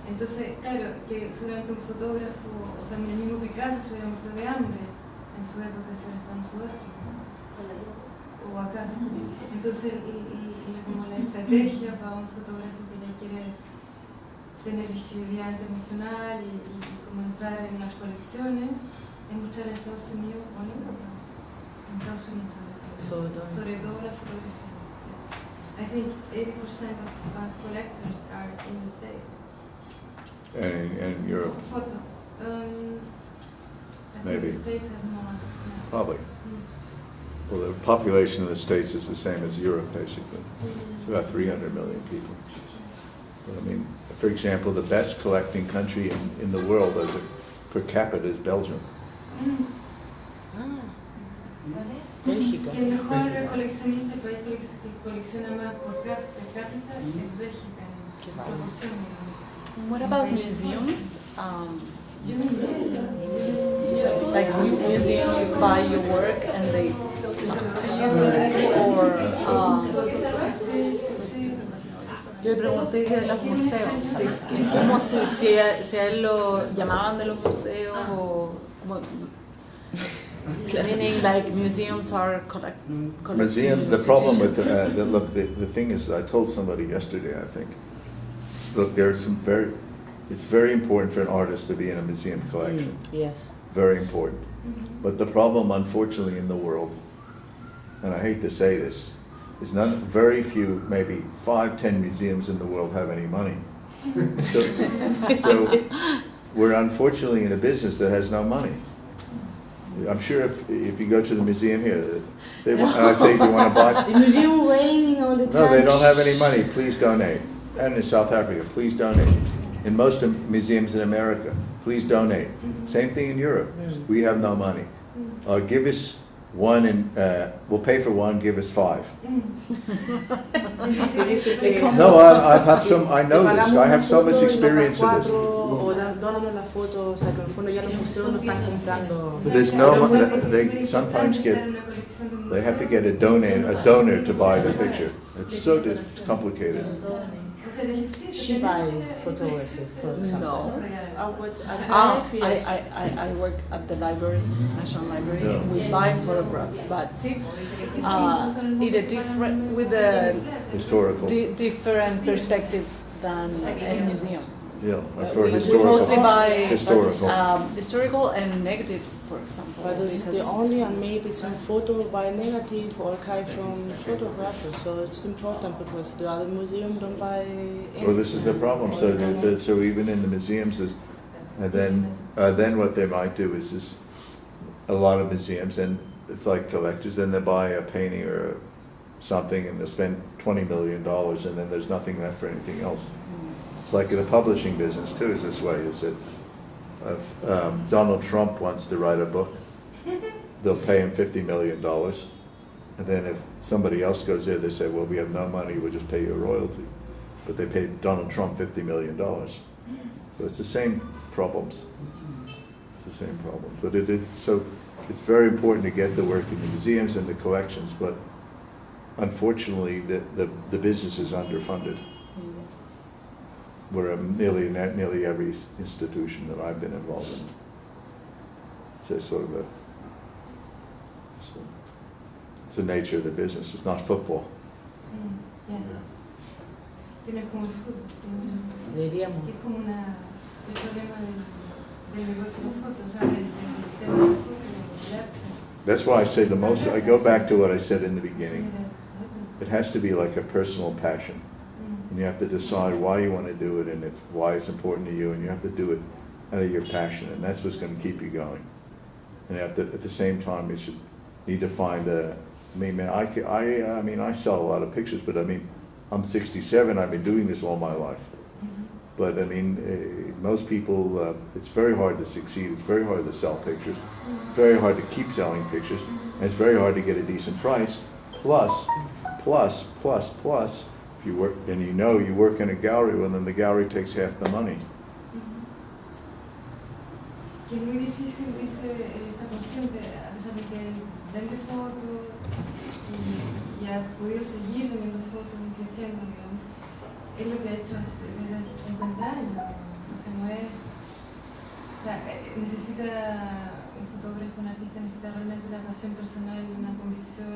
S3: Entonces, claro, que seguramente un fotógrafo, o sea, el mismo Picasso se hubiera muerto de hambre en su época si hubiera estado en Sudáfrica o acá. Entonces, como la estrategia para un fotógrafo que ya quiere tener visibilidad internacional y como entrar en las colecciones es mostrar en Estados Unidos o en Europa. En Estados Unidos sobre todo la fotografía. Sí. I think 80% of collectors are in the States.
S2: And Europe?
S3: Photo. I
S2: Maybe.
S3: think the States has more. Yeah.
S2: Probably. Well, the population of the States is the same as Europe, basically. It's about 300 million people. But, I mean, for example, the best collecting country in the world as a per capita is Belgium.
S1: Bélgica.
S3: El mejor coleccionista, el país que colecciona más per cápita es Bélgica, en proporción.
S4: What about museums?
S3: Like
S4: museums buy your work and they talk to you, or yo le pregunté de los museos, como si a él lo llamaban de los museos o como, meaning like museums are collecting.
S2: Museum. The problem with the thing is, I told somebody yesterday, I think. Look, it's very important for an artist to be in a museum collection.
S1: Yes.
S2: Very important. But the problem, unfortunately, in the world, and I hate to say this, is very few, maybe 5-10 museums in the world have any money. So we're unfortunately in a business that has no money. I'm sure if you go to the museum here, and I say, do you want to buy?
S1: The museum raining all the time.
S2: No, they don't have any money. Please donate. And in South Africa, please donate. In most museums in America, please donate. Same thing in Europe. We have no money. Give us one, and we'll pay for one. Give us 5. No, I know this. I have so much experience in this.
S1: Dónanos la foto, o sea, que en el fondo ya los museos no están comprando.
S2: There's no. They sometimes they have to get a donor to buy the picture. It's so complicated.
S1: She buy photography, for example.
S4: I work at the library, National Library.
S2: Yeah.
S4: We buy photographs, but in a different, with a
S2: Historical.
S4: different perspective than a museum.
S2: Yeah,
S4: We mostly buy
S2: historical
S4: and negatives, for example.
S1: But it's the only and maybe some photo by negative archive from photographers, so it's important because the other museum don't buy anything.
S2: Well, this is the problem. So even in the museums, and then what they might do is a lot of museums, and it's like collectors, then they buy a painting or something and they'll spend $20 million and then there's nothing left for anything else. It's like in the publishing business too, is this way, is that if Donald Trump wants to write a book, they'll pay him $50 million. And then if somebody else goes there, they say, well, we have no money, we'll just pay you a royalty. But they paid Donald Trump $50 million. So it's the same problems. It's the same problem. But so it's very important to get the work in the museums and the collections, but unfortunately the business is underfunded. Where nearly every institution that I've been involved in. It's a sort of it's the nature of the business. It's not football.
S3: Tienes como el fútbol,
S1: Diríamos.
S3: que es como el problema del negocio de las fotos, o sea, del tema de las fotos, del arte.
S2: That's why I say the most, I go back to what I said in the beginning. It has to be like a personal passion. And you have to decide why you want to do it and why it's important to you, and you have to do it out of your passion, and that's what's going to keep you going. And at the same time, you should need to find I sell a lot of pictures, but I mean, I'm 67, I've been doing this all my life. But I mean, most people, it's very hard to succeed, it's very hard to sell pictures, it's very hard to keep selling pictures, and it's very hard to get a decent price. Plus, if you work, and you work in a gallery, well then the gallery takes half the money.
S3: Que es muy difícil, dice, está consciente, a pesar de que vende fotos y ha podido seguir vendiendo fotos y creciendo, digamos, es lo que ha hecho desde hace 50 años. Entonces no es, o sea, necesita un fotógrafo, un artista, necesita realmente una pasión personal, una convicción